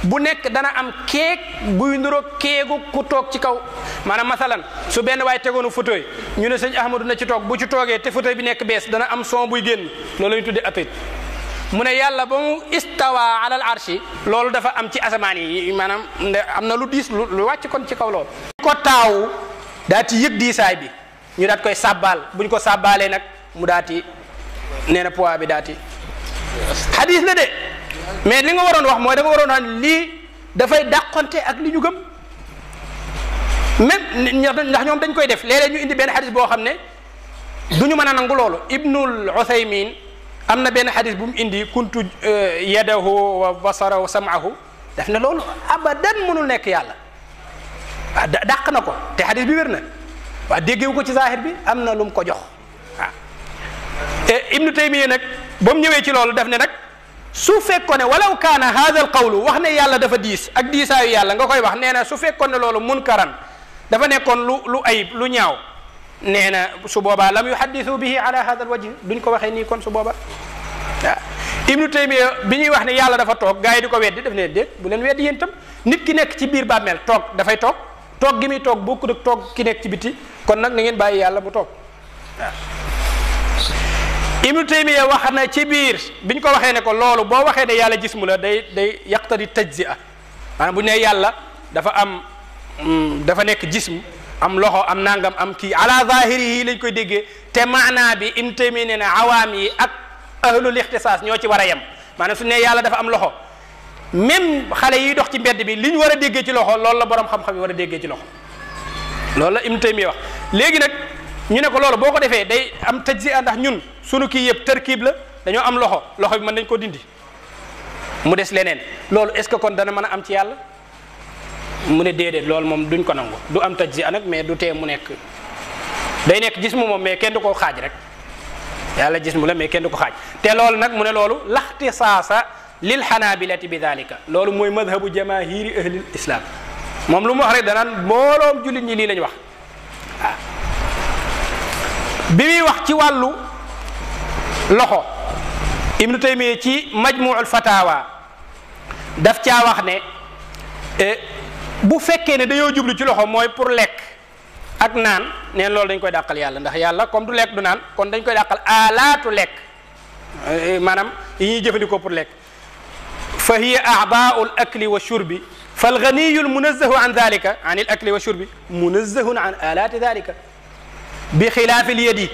Speaker 2: bu nekk dana am keeg buy niroog keegu ku toog ci kaw maanaam masalan su benn waay tegoonu fauteuil ñu ne sëñ Ahmadu na ci toog bu ci toogee te fauteuil bi nekk bees dana am son buy génn loolu la ñu tuddee atit mu ne yàlla ba mu istawa alal arshi loolu dafa am ci asamaan yi maanaam am na lu diis lu wàcc kon ci kaw loolu ko taawu daati yëg diisaay bi ñu daat koy sàbbaal buñ ko sàbbaalee nag mu daati nee na poids bi daati hadis la de mais li nga waroon wax mooy da nga waroon wax lii dafay dàqonte ak li ñu gëm même ndax ñoom dañ koy def léeg-léeg ñu indi benn hadis boo xam ne du ñu mën a nangu loolu ibnul Uthaymin am na benn hadis bu mu indi kuntu yadahu wa basarahu wa sam'ahu daf ne loolu abadan mënul nekk yàlla waaw dàq na ko te hadis bi wér na waaw déggewu ko ci zahir bi am na lu mu ko jox waaw ibnu Taymiya nag ba mu ñëwee ci loolu daf ne nag su fekkoon ne walaw kaana hada al qawlu wax ne yàlla dafa diis ak diisaayu yàlla nga koy wax nee na su fekkoon ne loolu munkaran dafa nekkoon lu ayib lu ñaaw nee na su boobaa lam yuhaddisu bihi ala hada al wajh duñ ko waxee nii kon su boobaa waaw ibnu Taymiya bi ñuy wax ne yàlla dafa toog gars yi di ko weddi daf ne déet bu leen weddi yéen itam nit ki nekk ci biir bàmmeel toog dafay toog gi muy toog bokkut ak toog ki nekk ci biti kon nag na ngeen bàyyi yàlla bu toog waaw ibnu Taymiya wax na ci biir biñ ko waxee ne ko loolu boo waxee ne yàlla jismu la day yaqtadi tajzia maanaam bu ne yàlla dafa am dafa nekk jism am loxo am nangam am kii ala zahiri yi lañ koy déggee te maanaa bi ibnu Taymiya ne na awaam yi ak ahlul ixtisaas ñoo ci war a yem maanaam su ne yàlla dafa am loxo même xale yiy dox ci mbedd bi li ñu war a déggee ci loxo loolu la borom xam-xam yi war a déggee ci loxo loolu la ibnu Taymiya wax léegi nag ñu ne ko loolu boo ko defee day am tajzia ndax ñun sunu kii yëpp tarkiib la dañoo am loxo bi mën nañ ko dindi mu des leneen loolu est ce que kon dana mën a am ci yàlla mu ne déedéet loolu moom duñ ko nangu du am tajzia nag mais du tee mu nekk day nekk jismu moom mais kenn du ko xaaj rek yàlla jismu la mais kenn du ko xaaj te loolu nag mu ne loolu laxtisaasa lil xanaabilati bi dalika loolu mooy madhabu jamahiri ahlil islam moom lu mu wax rek danaan mbooloom jullit ñi lii lañ wax waaw bi muy wax ci wàllu loxo ibnu Taymiya ci majmuul fatawa daf caa wax ne bu fekkee ne dañoo jublu ci loxo mooy pour lekk ak naan neen loolu dañ koy dàqal yàlla ndax yàlla comme du lekk du naan kon dañ koy dàqal alaatu lekk maanaam yi ñuy jëfandikoo pour lekk fa hiya a'daa'u al akli wa shurbi fal ganiyu al munazzahu an dhalika an al akli wa shurbi munazzahun an alaati dhalika bi xilaafi al yadi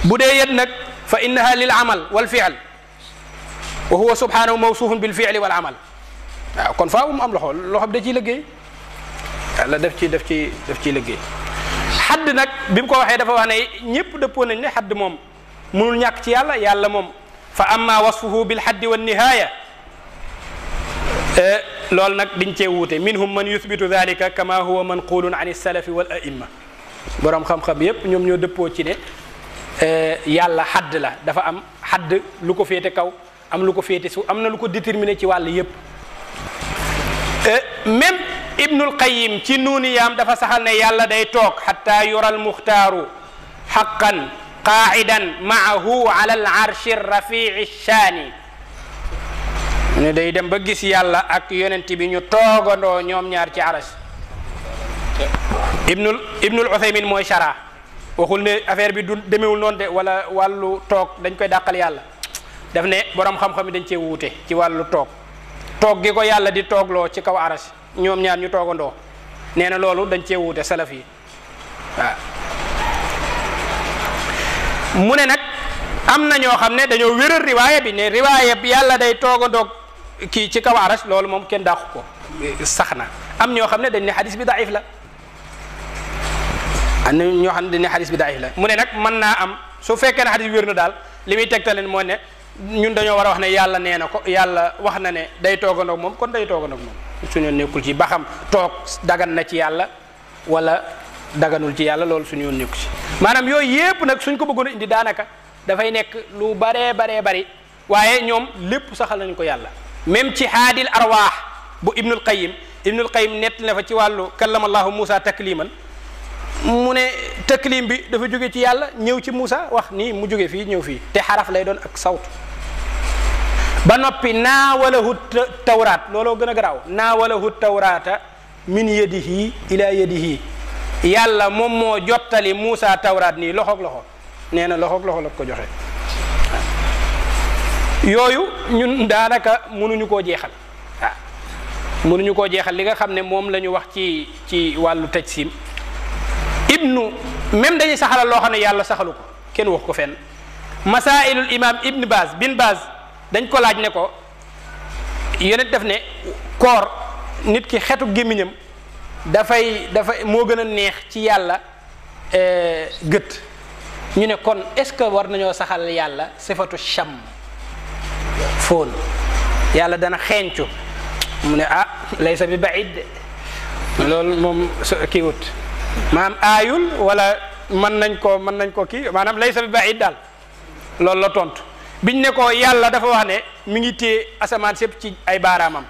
Speaker 2: bu dee yed nag fa innaha lil amal wal fi'l wa huwa subhanahu mawsuufun bil fi'li wal amal waaw kon faaw mu am loxo bi da ciy liggéey yàlla daf ciy liggéey xadd nag bi mu ko waxee dafa wax ne ñëpp dëppoo nañ ne xadd moom mënul ñàkk ci yàlla moom fa amma wasfuhu bil xaddi wan nihaaya loolu nag diñ cee wuute minhum man yuthbitu dhalika kama huwa manqulun an as-salafi wal a'imma borom xam-xam yépp ñoom ñoo dëppoo ci ne yàlla xadd la dafa am xadd lu ko féete kaw am lu ko féete su am na lu ko déterminé ci wàll yépp même ibnul qayyim ci nuuniyaam dafa saxal ne yàlla day toog xatta yura al muxtaaru xaqan qaa'idan maahu ala al arshi rafi'i shaani ne day dem ba gis yàlla ak yonent bi ñu toogandoo ñoom ñaar ci aras ibnul Uthaymin mooy shara waxul ne affaire bi du demewul noonu de wala wàllu toog dañ koy dàqal yàlla daf ne borom xam-xam yi dañ cee wuute ci wàllu toog gi ko yàlla di toogloo ci kaw aras ñoom ñaar ñu toogandoo nee na loolu dañ cee wuute salaf yi waaw mu ne nag am na ñoo xam ne dañoo wéral riwaaya bi ne riwaaya bi yàlla day toogandoo kii ci kaw aras loolu moom kenn dàqu ko sax na am ñoo xam ne dañ ne xadis bi daif la am na ñoo xam ne dañ ne xadis bi daif la mu ne nag mën naa am su fekkee ne xadis bi wér na daal li muy tegtaleen moo ne ñun dañoo war a wax ne yàlla nee na ko yàlla wax na ne day toogandoog moom kon day toogandoog moom suñu nekkul ci ba xam toog dagan na ci yàlla wala daganul ci yàlla loolu suñu nekku ci maanaam yooyu yépp nag suñ ko bëggoon a indi daanaka dafay nekk lu baree bari waaye ñoom lépp saxal nañ ko yàlla même ci haadil arwaax bu ibnul qayyim nett na fa ci wàllu kallama allahu Musa takliman mu ne taklim bi dafa jóge ci yàlla ñëw ci Musa wax nii mu jóge fii ñëw fii te xaraf lay doon ak sawt ba noppi naawalahu tawraat looloo gën a garaaw naawalahu tawraata min yadihi ila yadihi yàlla moom moo jottali Musa tawraat nii loxoog loxo nee na loxoog loxo la ko joxe yooyu ñun daanaka mënuñu koo jeexal waaw mënuñu koo jeexal li nga xam ne moom la ñu wax ci wàllu tajsim même dañuy saxalal loo xam ne yàlla saxalu ko kenn wax ko fenn masailul imam bin Baaz dañ ko laaj ne ko yonent def ne koor nit ki xetu gémmiñam dafay moo gën a neex ci yàlla gët ñu ne kon est ce que war nañoo saxal yàlla sifatu sham fóon yàlla dana xeeñcu mu ne laysa bi baid de loolu moom kii wut maanaam aayul wala mën nañ ko kii maanaam laysa bi baid daal loolu la tontu biñ ne ko yàlla dafa wax ne mi ngi téye asamaan sépp ci ay baaraamam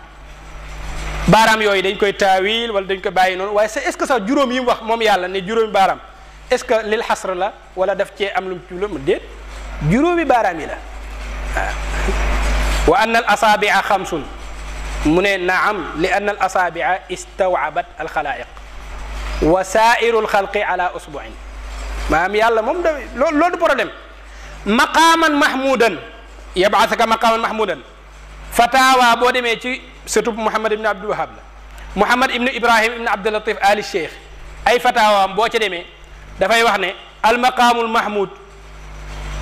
Speaker 2: baaraam yooyu dañ koy taawil wala dañ koy bàyyi noonu waaye est ce que sax juróom yi mu wax moom yàlla ne juróomi baaraam est ce que lil xasr la wala daf cee am lu mu déet juróomi baaraam yi la wa anna al asaabi'a xamsun mu ne naam li anna al asaabi'a istaw'abat al xalaa'iq wa saairu al xalqi ala usbu'in maanaam yàlla moom da loolu du problème maqaaman mahmudan yab'athaka maqaaman mahmudan fatawa boo demee ci sëtub Muhammad ibn Abdul Wahab la Muhammad ibn Ibrahim ibn Abdul Latif ali Cheikh ay fatawaam boo ca demee dafay wax ne al maqaamul mahmud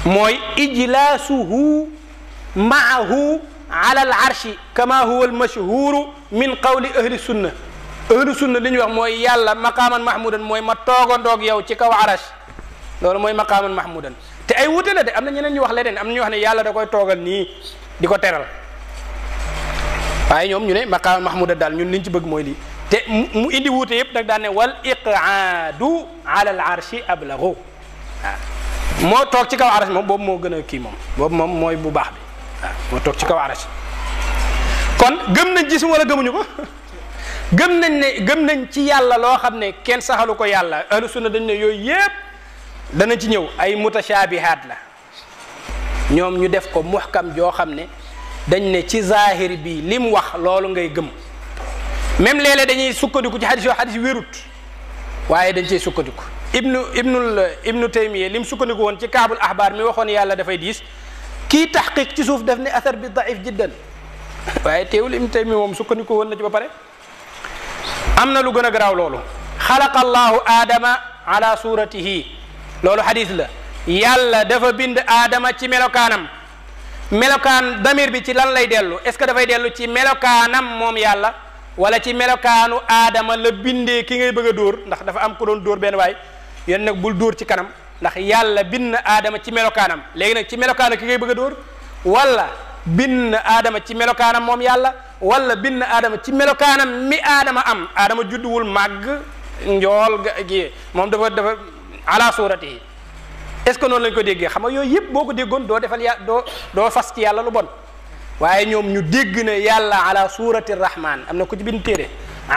Speaker 2: mooy ijlaasuhu maahu ala al arshi kama huwa al mashhuru min qawli ahli sunna li ñuy wax mooy yàlla maqaaman mahmudan mooy ma toogandoog yow ci kaw arash loolu mooy maqaaman mahmudan te ay wute la de am na ñeneen ñu wax leneen am na ñu wax ne yàlla da koy toogal nii di ko teral waaye ñoom ñu ne maqaaman mahmudan daal ñun liñ ci bëgg mooy lii te mu indi wuute yëpp nag daan ne wal iqaadu ala al arshi ablagu waaw moo toog ci kaw arash moom boobu moo gën a kii moom boobu moom mooy bu baax bi waaw moo toog ci kaw arash kon gëm nañ gis wala gëmuñu ko gëm nañ ci yàlla loo xam ne kenn saxalu ko yàlla ahlu sunna dañ ne yooyu yëpp dana ci ñëw ay mutashaabihaat la ñoom ñu def ko muhkam joo xam ne dañ ne ci zahir bi li mu wax loolu ngay gëm même léeg-léeg dañuy sukkandiku ci xadis yoo xadis wérut waaye dañ cey sukkandiku ibnu Taymiya li mu sukkandiku woon ci kaabul ahbaar mi waxoon yàlla dafay diis kii taxqiq ci suuf def ne athar bi daif jiddan waaye teewul ibnu Taymiya moom sukkandiku woon na ci ba pare am na lu gën a garaaw loolu xalaqa allahu aadama ala suratihi loolu xadis la yàlla dafa bind aadama ci melokaanam melokaan damir bi ci lan lay dellu est ce que dafay dellu ci melokaanam moom yàlla wala ci melokaanu aadama la bindee ki ngay bëgg a dóor ndax dafa am ku doon dóor benn waay yéen nag bul dóor ci kanam ndax yàlla bind aadama ci melokaanam léegi nag ci melokaanam ki ngay bëgg a dóor wala bind aadama ci melokaanam moom yàlla wala bind aadama ci melokaanam mi aadama am aadama judduwul màgg njool gi moom dafa ala suratihi est ce que noonu lañ ko déggee xam nga yooyu yëpp boo ko déggoon doo defal doo fas ci yàlla lu bon waaye ñoom ñu dégg ne yàlla ala surati rahman am na ko ci bind téere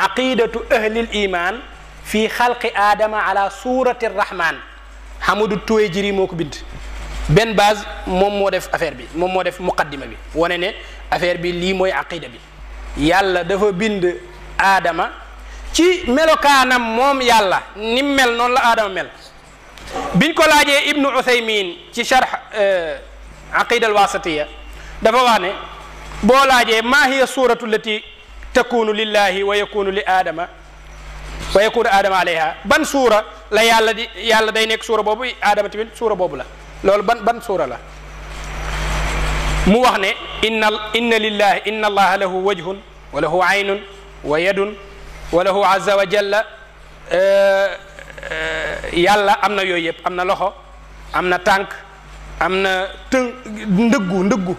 Speaker 2: aqidatu ahli l iman fi xalqi aadama ala surati rahman Hamadou Tuwayjiri moo ko bind benn base moom moo def affaire bi moom moo def muqaddima bi wane ne affaire bi lii mooy aqida bi yàlla dafa bind aadama ci melokaanam moom yàlla ni mel noonu la aadama mel biñ ko laajee ibnu Uthaymin ci sharh aqida alwasatiya dafa wax ne boo laajee maa hiya suratu allati takunu lillahi wa yakunu li aadama wa yakunu aadama alayha ban suura la yàlla day nekk suura boobu aadama tamit suura boobu la loolu ban suura la mu wax ne inna lillahi inna allaha lahu wajhun wa lahu aynun wa yadun wa lahu azza wa jalla yàlla am na yooyu yëpp am na loxo am na tànk am na ndëggu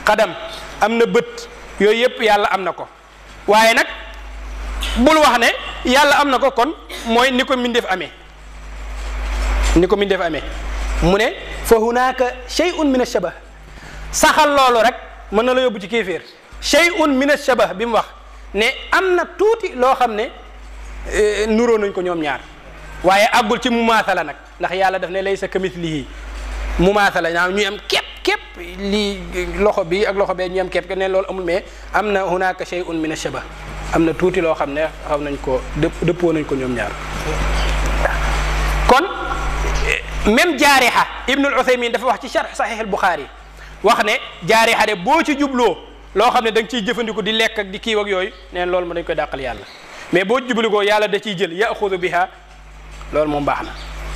Speaker 2: xadam am na bët yooyu yëpp yàlla am na ko waaye nag bul wax ne yàlla am na ko kon mooy ni ko mbindeef amee mu ne fa hunaka shay'un min ash-shabah saxal loolu rek mën na la yóbbu ci kéeféer shay'un min ash-shabah bi mu wax ne am na tuuti loo xam ne nuroo nañ ko ñoom ñaar waaye àggul ci mumaasala nag ndax yàlla daf ne laysa kamithlihi mumaasala naam ñuy am képp lii loxo bi ak loxo bee ñu am képp ne loolu amul mais am na hunaka shay'un min ash-shabah am na tuuti loo xam ne xam nañ ko dëppoo nañ ko ñoom ñaar kon même jaariha ibnul Uthaymin dafa wax ci sharh sahih al Bukhari wax ne jaariha de boo ci jubloo loo xam ne da nga ciy jëfandiku di lekk ak di kiiw ak yooyu neen loolu mo dañ koy dàqal yàlla mais boo jublikoo yàlla da ciy jël yaxudu biha loolu moom baax na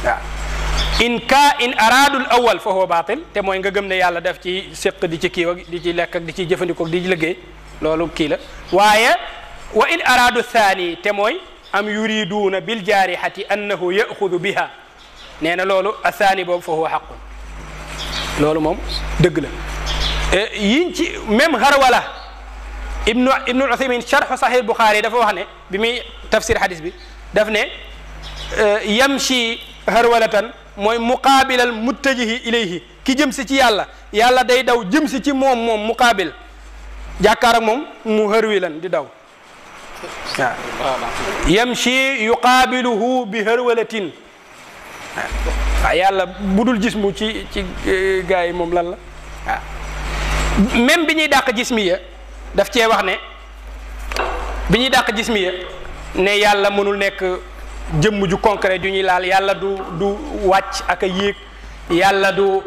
Speaker 2: waaw in araadu l awal fa huwa baatil te mooy nga gëm ne yàlla daf ci séq di ci kiiw ak di ci lekk ak di ciy jëfandiku ak di ci liggéey loolu kii la waaye wa in araadu thani te mooy am yuriduuna bil jaarihati annahu yaxudu biha nee na loolu athani boobu fa huwa xaqun loolu moom dëgg la yiñ ci même harwala ibnu Uthaymin sharh sahih Bukhari dafa wax ne bi muy tafsir hadis bi daf ne yamshi harwalatan mooy muqaabilal muttajihi ilayhi ki jëm si ci yàlla day daw jëm si ci moom muqaabil jàkkaar ak moom mu harwilan di daw waaw yamshi yuqaabiluhu bi harwalatin waaw yàlla budul jismu ci gars yi moom lan la waaw même bi ñuy dàq jismiya daf cee wax ne bi ñuy dàq jismiya ne yàlla mënul nekk jëmm ju concret ju ñuy laal yàlla du wàcc ak a yéeg yàlla du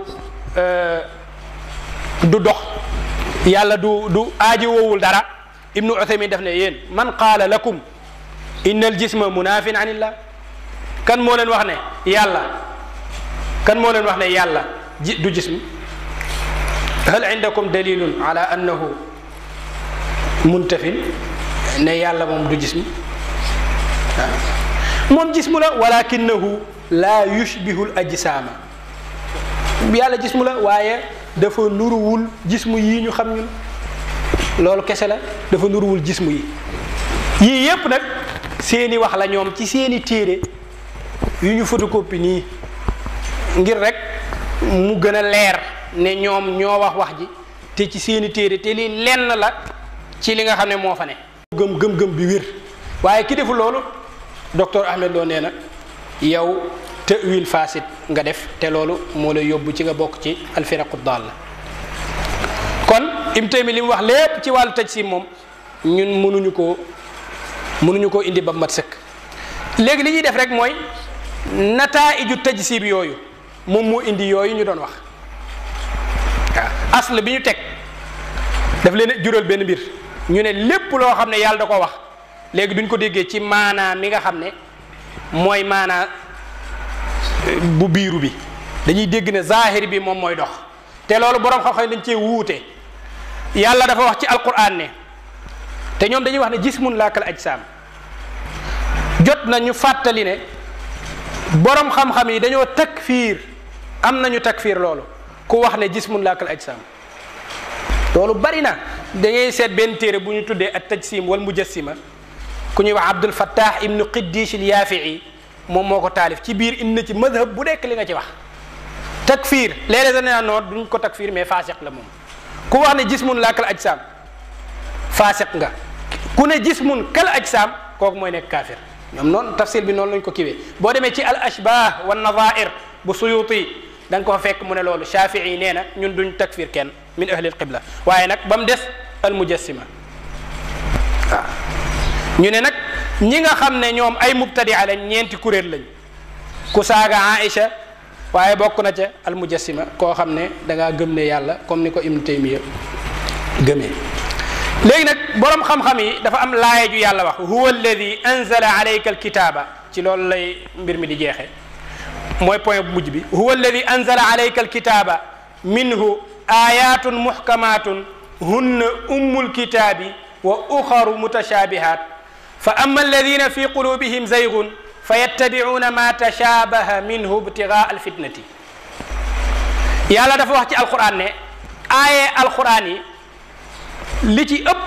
Speaker 2: dox yàlla du aaji woowul dara ibnu Uthaymin daf ne yéen man qaala lakum inna al jisma munaafin anillah kan moo leen wax ne yàlla du jism hal indakum dalilun ala annahu muntafin ne yàlla moom du jism moom jismu la walakinahu la yushbihu al ajsama yàlla jismu la waaye dafa nuruwul jismu yi ñu xam ñun loolu kese la dafa nuruwul jismu yi yii yépp nag seeni wax la ñoom ci seeni téere yu ñu photocopie nii ngir rek mu gën a leer ne ñoom ñoo wax ji te ci seeni téere te lii lenn la ci li nga xam ne moo fa ne gëm bi wér waaye ki defu loolu docteur Ahmed Lo nee na yow ta'wil fasid nga def te loolu moo lay yóbbu ci nga bokk ci alfiraqu dalla kon Ibn Taymi li mu wax lépp ci wàllu tajsim moom ñun mënuñu koo indi ba mat sëkk léegi li ñuy def rek mooy nataa'iju tajsim yooyu moom moo indi yooyu ñu doon wax waaw asl bi ñu teg daf leen jural benn mbir ñu ne lépp loo xam ne yàlla da ko wax léegi duñ ko déggee ci maanaa mi nga xam ne mooy maanaa bu biiru bi dañuy dégg ne zahir bi moom mooy dox te loolu borom xam-xam dañ cee wuute yàlla dafa wax ci alquran ne te ñoom dañuy wax ne jismun laa kal ajsaam jot na ñu fàttali ne borom xam-xam yi dañoo takfiir am nañu takfiir loolu ku wax ne jismun laa kal ajsaam loolu bari na da ngay seet benn téere bu ñu tuddee at tajsim wal mujassima ku ñuy wax Abdul Fattah ibnu Qiddish al Yaafi'i moom moo ko taalif ci biir indi na ci madhab bu nekk li nga ci wax takfiir léeg-léeg dañ naan noonu duñ ko takfiir mais faasiq la moom ku wax ne jismun laa kal ajsaam faasiq nga ku ne jismun kal ajsaam kooku mooy nekk kaafir. ñoom noonu tafsir bi noonu lañ ko kiwee boo demee ci al ashbah wa nadair bu Suyuti da nga ko fekk mu ne loolu Shafii nee na ñun duñ takfir kenn min ahli al qibla waaye nag ba mu des al mujassima waaw ñu ne nag ñi nga xam ne ñoom ay mubtadia lañ ñeenti kuréel lañ ku saaga Aïcha waaye bokk na ca al mujassima koo xam ne da ngaa gëm ne yàlla comme ni ko Ibnu Taymiya gëmee. léegi nag borom xam-xam yi dafa am laaya ju yàlla wax huwa alladi anzala alayka alkitaba ci loolu lay mbir mi di jeexe mooy point bu mujj bi huwa alladi anzala alayka alkitaba minhu ayatun muhkamatun hunna ummul kitabi wa uxaru mutashabihat fa amma alladina fi qulubihim zaygun fa yattabi'una ma tashabaha minhu ibtigaa alfitnati. yàlla dafa wax ci alquran ne aaye alquran yi li ci ëpp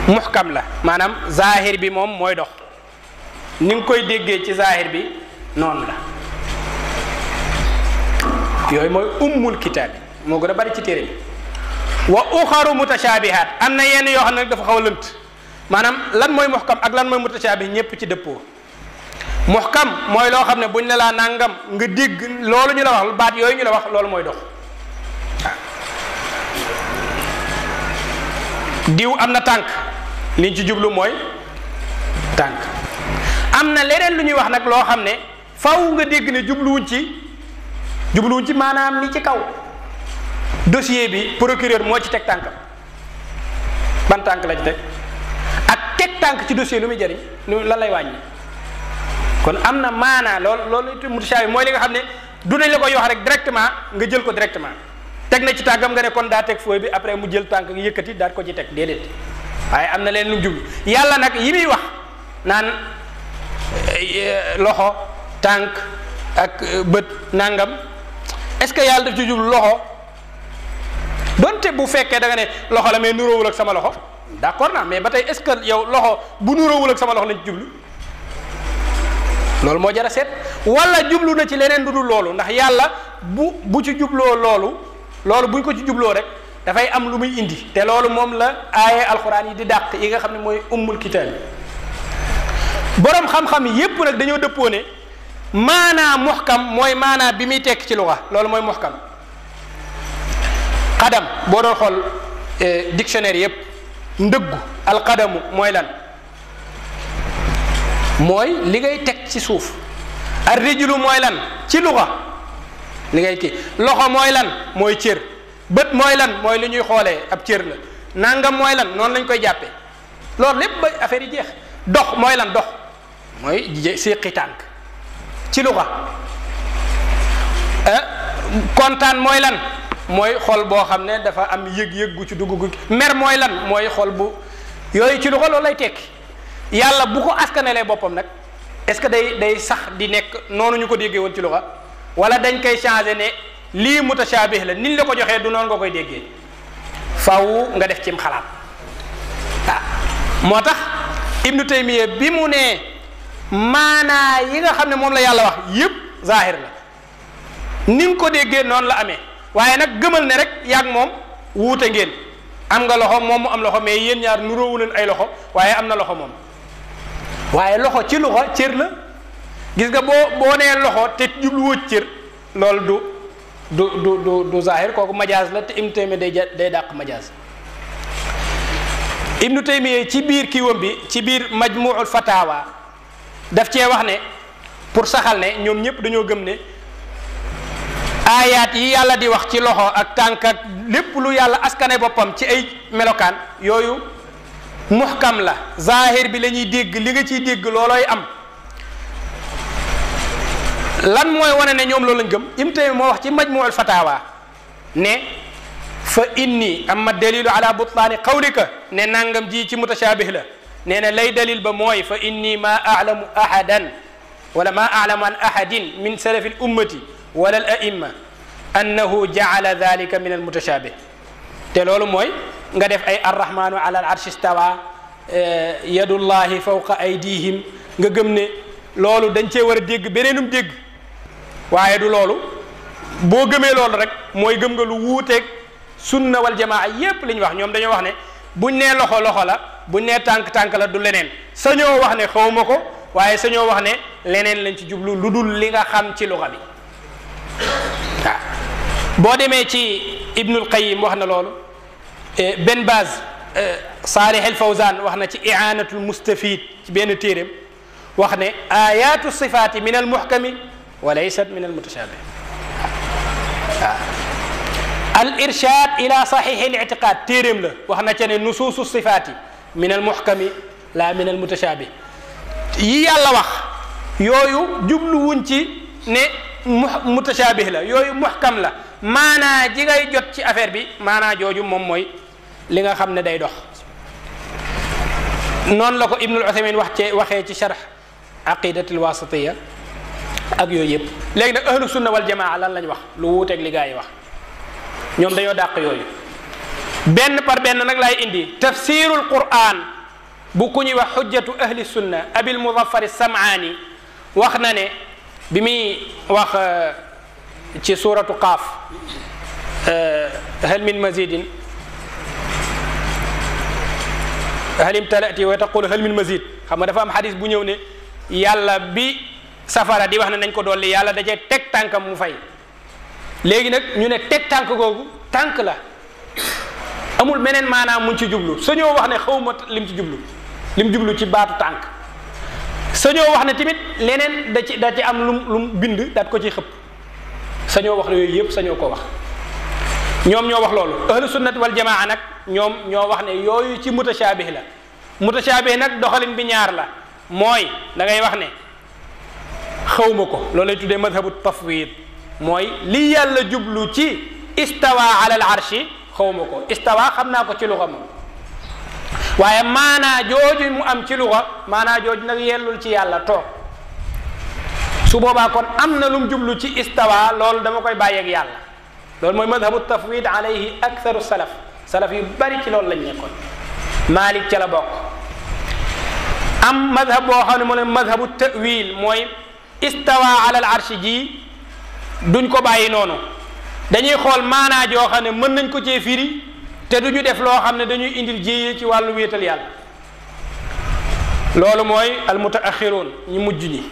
Speaker 2: muhkam la maanaam zahir bi moom mooy dox ni nga koy déggee ci zahir bi noonu la yooyu mooy ummul kitaab bi moo gën a bari ci téere bi wa uxaru mutashabihat am na yenn yoo xam ne dafa xaw a lënt maanaam lan mooy muhkam ak lan mooy mutashabih ñépp ci dëppoo. muhkam mooy loo xam ne buñ ne laa nangam nga dégg loolu ñu la wax baat yooyu ñu la wax loolu mooy dox diw am na tànk liñ ci jublu mooy tànk. am na leneen lu ñuy wax nag loo xam ne faw nga dégg ne jubluwuñ ci maanaam li ci kaw dossier bi procureur moo ci teg tànkam ban tànk la ci teg ak teg tànk ci dossier lu muy jëriñ lan lay wàññi. kon am na maanaa loolu mutashaabih mooy li nga xam ne du nañ la koy wax rek directement nga jël ko directement teg na ci tànkam nga ne kon daa teg fooy bi après mu jël tànk yëkkati daal ko ci teg déedéet waaye am na leen lu mu jublu yàlla nag yi muy wax naan loxo tànk ak bët nangam est-ce que yàlla daf ci jublu loxo donte bu fekkee da nga ne loxo la mais nuróowul ak sama loxo d'accord naa mais ba tey est-ce que yow loxo bu nuróowul ak sama loxo lañ ci jublu loolu moo jar a seet wala jublu na ci leneen lu dul loolu ndax yàlla bu ci jubloo loolu buñ ko ci jubloo rek dafay am lu muy indi te loolu moom la aaye alxuraan yi di dàq yi nga xam ne mooy ummul kitaab borom xam-xam yépp nag dañoo dëppoo ne maanaa muhkam mooy maanaa bi muy tekk ci luga loolu mooy muhkam. qadam boo doon xool dictionnaire yépp ndëggu alqadamu mooy lan mooy li ngay teg ci suuf ar rijlu mooy lan ci luga li ngay kii loxo mooy lan mooy cër bët mooy lan mooy li ñuy xoolee ab cër la nangam mooy lan noonu lañ koy jàppee loolu lépp ba affaire yi jeex dox mooy lan dox mooy séqi tànk ci luga kontaan mooy lan mooy xol boo xam ne dafa am yëg-yëg gu ci dugg gu mer mooy lan mooy xol bu yooyu ci luga loolu lay tekki yàlla bu ko askanelee boppam nag est-ce que day sax di nekk noonu ñu ko déggee woon ci luga wala dañ koy changé ne lii mutashabih la niñ la ko joxee du noonu nga koy déggee faw nga def cim xalaat moo tax Ibnu Taymiya bi mu ne maanaa yi nga xam ne moom la yàlla wax yépp zahir la ni nga ko déggee noonu la amee waaye nag gëmal ne rek yaag moom wuute ngeen am nga loxo moom mu am loxo mais yéen ñaar nuróowu leen ay loxo waaye am na loxo moom waaye loxo ci loxo cër la gis nga boo nee loxo te jubluwoo cër loolu du zahir kooku majaaz la te Ibnu Taymiya day dàq majaaz. Ibnu Taymiya ci biir kiiwam bi ci biir majmuul fatawa daf cee wax ne pour saxal ne ñoom ñëpp dañoo gëm ne aayaat yi yàlla di wax ci loxo ak tànk ak lépp lu yàlla askane boppam ci ay melokaan yooyu muhkam la zahir bi la ñuy dégg li nga ciy dégg loolooy am. lan mooy wane ne ñoom loolu lañ gëm Ibnu Taymiya moo wax ci majmuul fatawa ne fa inni amma dalilu ala butlaani qawlika ne nangam ji ci mutashabih la nee na lay dalil ba mooy fa inni ma alamu ahadan wala ma alamu an ahadin min salafi l ummati wala al aimma annahu jaala dalika min al mutashabih te loolu mooy nga def ay arrahmanu ala al arshi stawa yadullahi fawqa aydihim nga gëm ne loolu dañ cee war a dégg beneenum dégg waaye du loolu boo gëmee loolu rek mooy gëm nga lu wuuteeg sunna wal jamaa yépp li ñu wax ñoom dañoo wax ne buñ nee loxo la bu nee tànk la du leneen sañoo wax ne xawma ko waaye sañoo wax ne leneen lañ ci jublu lu dul li nga xam ci luga bi waaw boo demee ci Ibnul Qayyim wax na loolu Ben Baz Salih al Fawzan wax na ci i'anatul mustafid ci benn téeréem wax ne ayatu sifaati min al muhkami wa laysat min al mutashabih waaw al irshad ila sahih al i'tiqad téeréem la wax na ca ne nusuusu sifaati min al muhkami la min al mutashabih yi yàlla wax yooyu jubluwuñ ci ne mutashabih la yooyu muhkam la maanaa ji ngay jot ci affaire bi maanaa jooju moom mooy li nga xam ne day dox noonu la ko Ibnul Uthaymin waxee ci sharh aqidatul wasitiya ak yooyu yëpp léegi nag ahlu sunna wal jamaa lan lañ wax lu wuuteeg li gaa yi wax ñoom dañoo dàq yooyu benn par benn nag laay indi tafsirul quran bu ku ñuy wax xujjatu ahli sunna abil muzaffar sam'ani wax na ne bi muy wax ci suratu qaaf hal min mazidin hal imtalati wa taqulu hal min mazid xam nga dafa am xadis bu ñëw ne yàlla bi safara di wax ne nañ ko dolli yàlla da cee teg tànkam mu fay léegi nag ñu ne teg tànk googu tànk la amul meneen maanaam muñ ci jublu sañoo wax ne xawma lim ci jublu lim jublu ci baatu tànk sañoo wax ne tamit leneen da ci am lum bind daat ko ci xëpp sañoo wax ne yooyu yëpp sañoo ko wax ñoom ñoo wax loolu ahlu sunnati wal jamaa nag ñoom ñoo wax ne yooyu ci mutashabih la mutashabih nag doxalin bi ñaar la mooy da ngay wax ne xawma ko loolu lay tuddee madhabu tafwid mooy li yàlla jublu ci istawa ala al arshi xawma ko istawa xam naa ko ci luga moom waaye maanaa jooju mu am ci luga maanaa jooju nag yellul ci yàlla toog su boobaa kon am na lum jublu ci istawa loolu dama koy bàyyeeg yàlla loolu mooy madhabu tafwid alayhi aktharu salaf yu bari ci loolu lañ nekkoon Malik ca la bokk am madhab boo xam ne moo ne madhabu ta'wil mooy istawa ala al arshi ji duñ ko bàyyi noonu dañuy xool maanaa joo xam ne mën nañ ko cee firi te duñu def loo xam ne dañuy indil jéyee ci wàllu wéetal yàlla loolu mooy al mutaaxiroon ñu mujj ñi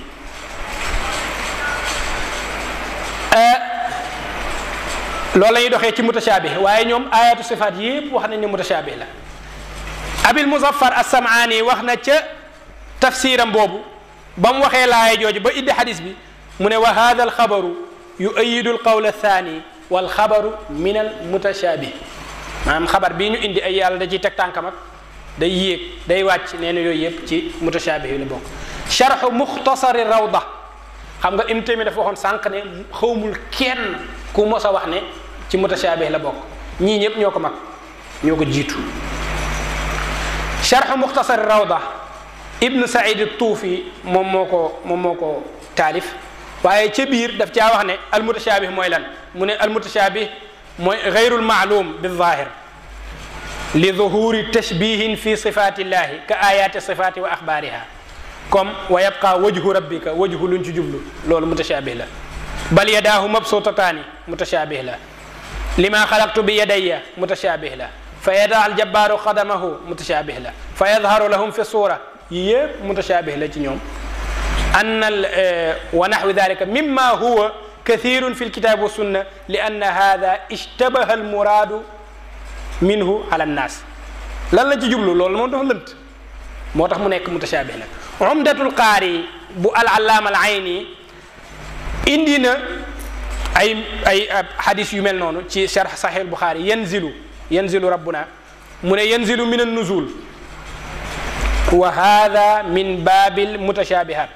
Speaker 2: loolu la ñuy doxee ci mutashabih waaye ñoom ayatu sifaat yépp wax nañ ne mutashabih la abil muzaffar as-sam'ani wax na ca tafsiram boobu ba mu waxee laaya jooju ba iddi xadis bi mu ne wa hada alxabaru yuayidu alqawla athani walxabaru min al mutashabih maanaam xabar bii ñu indi ay yàlla da ciy teg tànkam ak day yéeg day wàcc nee na yooyu yëpp ci mutashabih yi la bokk charxu muxtasari rawda xam nga im tamit dafa waxoon sànq ne xawmul kenn ku mos a wax ne ci mutashabih la bokk ñii ñëpp ñoo ko mag ñoo ko jiitu charxu muxtasari rawda ibnu said tuufi moom moo ko taalif waaye ca biir daf caa wax ne almutashabih mooy lan mu ne almutashabih mooy gayrul maalum bizahir li zuhuri tashbihin fi sifati llahi ka ayati sifati wa axbaariha comme wa yabqa wajhu rabbika wajhu luñ ci jublu loolu mutashabih la bal yadaahu mabsutataani mutashabih la lima xalaqtu bi yadayya mutashabih la fa yadaa aljabbaaru xadamahu mutashabih la fa yadharu lahum fi sura yëpp mutashabih la ci ñoom anna wa naxwi dalika mimma huwa kathirun fi lkitab wa sunna li anna hada ishtabaha almuraadu minhu ala nnaas lan la ci jublu loolu moom dafa lënt moo tax mu nekk mutashabih nag umdatul qaari bu al-allaama al-ayni indi na ay hadis yu mel noonu ci sharh sahih al-bukhari yanzilu rabbuna mu ne yanzilu min an-nuzul wa hada min baabil mutashabihat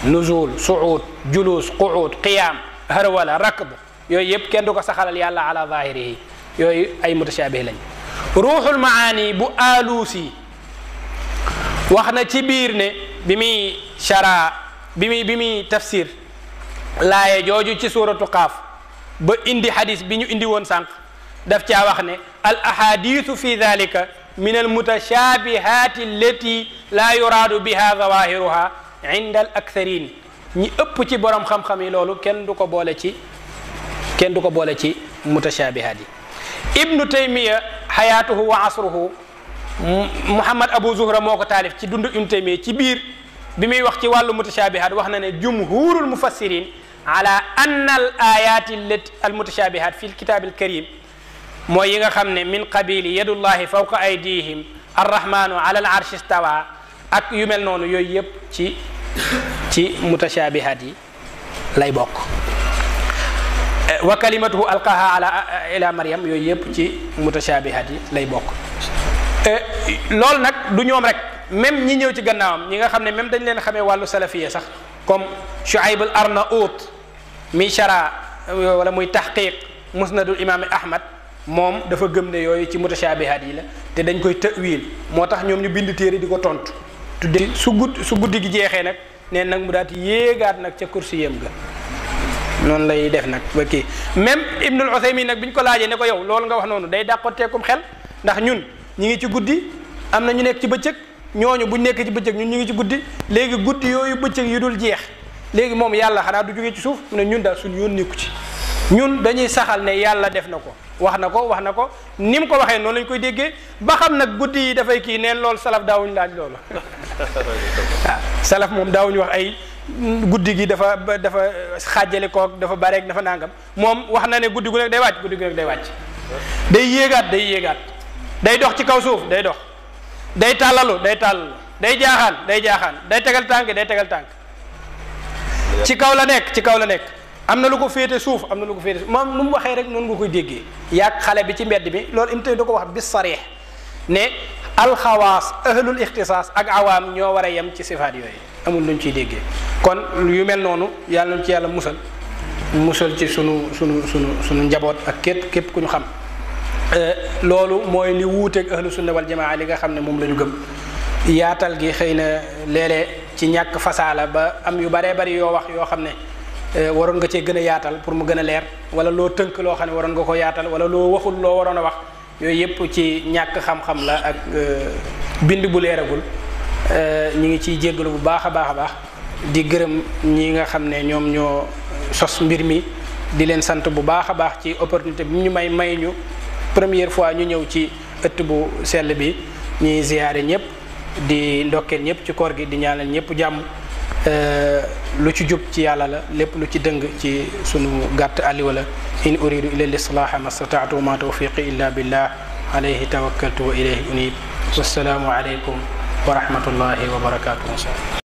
Speaker 2: nuzul suud julus quud qiyam harwala rakb yooyu yëpp kenn du ko saxalal yàlla ala zahirihi yooyu ay mutashabih lañ ruuxul maani bu aluusi wax na ci biir ne bi muy tafsir laaye jooju ci suratu qaaf ba indi hadis bi ñu indi woon sànq daf caa wax ne al ahadithu fi dhalika min al mutashabihati allati la yuraadu biha zawahiruha inda al aktharin ñi ëpp ci borom xam-xam yi loolu kenn du ko boole ci mutashabihat yi ibnu taymiya xayaatuhu wa asruhu Muhammad Abu Zuhra moo ko taalif ci dund Ibnu Taymiya ci biir bi muy wax ci wàllu mutashabihat wax na ne jumhurul mufassirin ala anna al ayati al mutashabihat fi l kitab al karim mooy yi nga xam ne min qabili yadullahi fawqa aydihim arrahmanu ala al arshi istawa ak yu mel noonu yooyu yëpp ci mutashabihat yi lay bokk wa kalimatuhu alqaha ila Maryam yooyu yëpp ci mutashabihat yi lay bokk loolu nag du ñoom rek même ñi ñëw ci gannaawam ñi nga xam ne même dañ leen xamee wàllu salafiya sax comme Shuayb al Arnaout mi shara wala muy tahqiq musnadul imam Ahmad moom dafa gëm ne yooyu ci mutashabihat yi la te dañ koy ta'wil moo tax ñoom ñu bind téere di ko tontu tudde su guddi gi jeexee nag neen nag mu daati yéegaat nag ca kursi yem ga noonu lay def nag ba kii même Ibnul Uthaymin nag bi ñu ko laajee ne ko yow loolu nga wax noonu day dàqoteekum xel ndax ñun ñi ngi ci guddi am na ñu nekk ci bëccëg ñooñu buñ nekk ci bëccëg ñun ñu ngi ci guddi léegi guddi yooyu bëccëg yu dul jeex léegi moom yàlla xanaa du jógee ci suuf mu ne ñun daal suñu yoon nekku ci ñun dañuy saxal ne yàlla def na ko wax na ko ni mu ko waxee noonu lañ koy déggee ba xam nag guddi yi dafay kii neen loolu salaf daawuñu laaj loolu waaw salaf moom daawuñu wax ay guddi gi dafa xaajale koog dafa bareeg dafa nangam moom wax na ne guddi gu nekk day wàcc guddi gu nekk day wàcc day yéegaat day dox ci kaw suuf day dox day tàllalu day jaaxaan day tegal tànk ci kaw la nekk am na lu ko féete suuf moom nu mu waxee rek noonu nga koy déggee yaag xale bi ci mbedd bi loolu im tey da ko wax bis sarih ne alxawaas ahlul ixtisaas ak awaam ñoo war a yem ci sifaat yooyu amul luñ ciy déggee kon yu mel noonu yàlla nañ ci yàlla musal ci sunu njaboot ak képp ku ñu xam loolu mooy li wuuteeg ahlu sunna wal jamaa li nga xam ne moom la ñu gëm yaatal gi xëy na léeg-léeg ci ñàkk fasaala ba am yu baree bari yoo wax yoo xam ne waroon nga cee gën a yaatal pour mu gën a leer wala loo tënk loo xam ne waroon nga ko yaatal wala loo waxul loo waroon a wax yooyu yëpp ci ñàkk xam-xam la ak bind bu leeragul ñi ngi ciy jéggalu bu baax a baax di gërëm ñi nga xam ne ñoom ñoo sos mbir mi di leen sant bu baax a baax ci opportunité bi ñu may ñu première fois ñu ñëw ci ëtt bu sell bi ñuy ziyaare ñëpp di ndokkeel ñëpp ci koor gi di ñaanal ñëpp jàmm lu ci jub ci yàlla la lépp lu ci dëng ci sunu gàtt àlliwa la in uridu illa lislaaha ma stataatu wa ma tawfiqi illa billah alayhi tawakkaltu wa ilayhi unib wassalaamu alaykum wa rahmatullahi wa barakatuh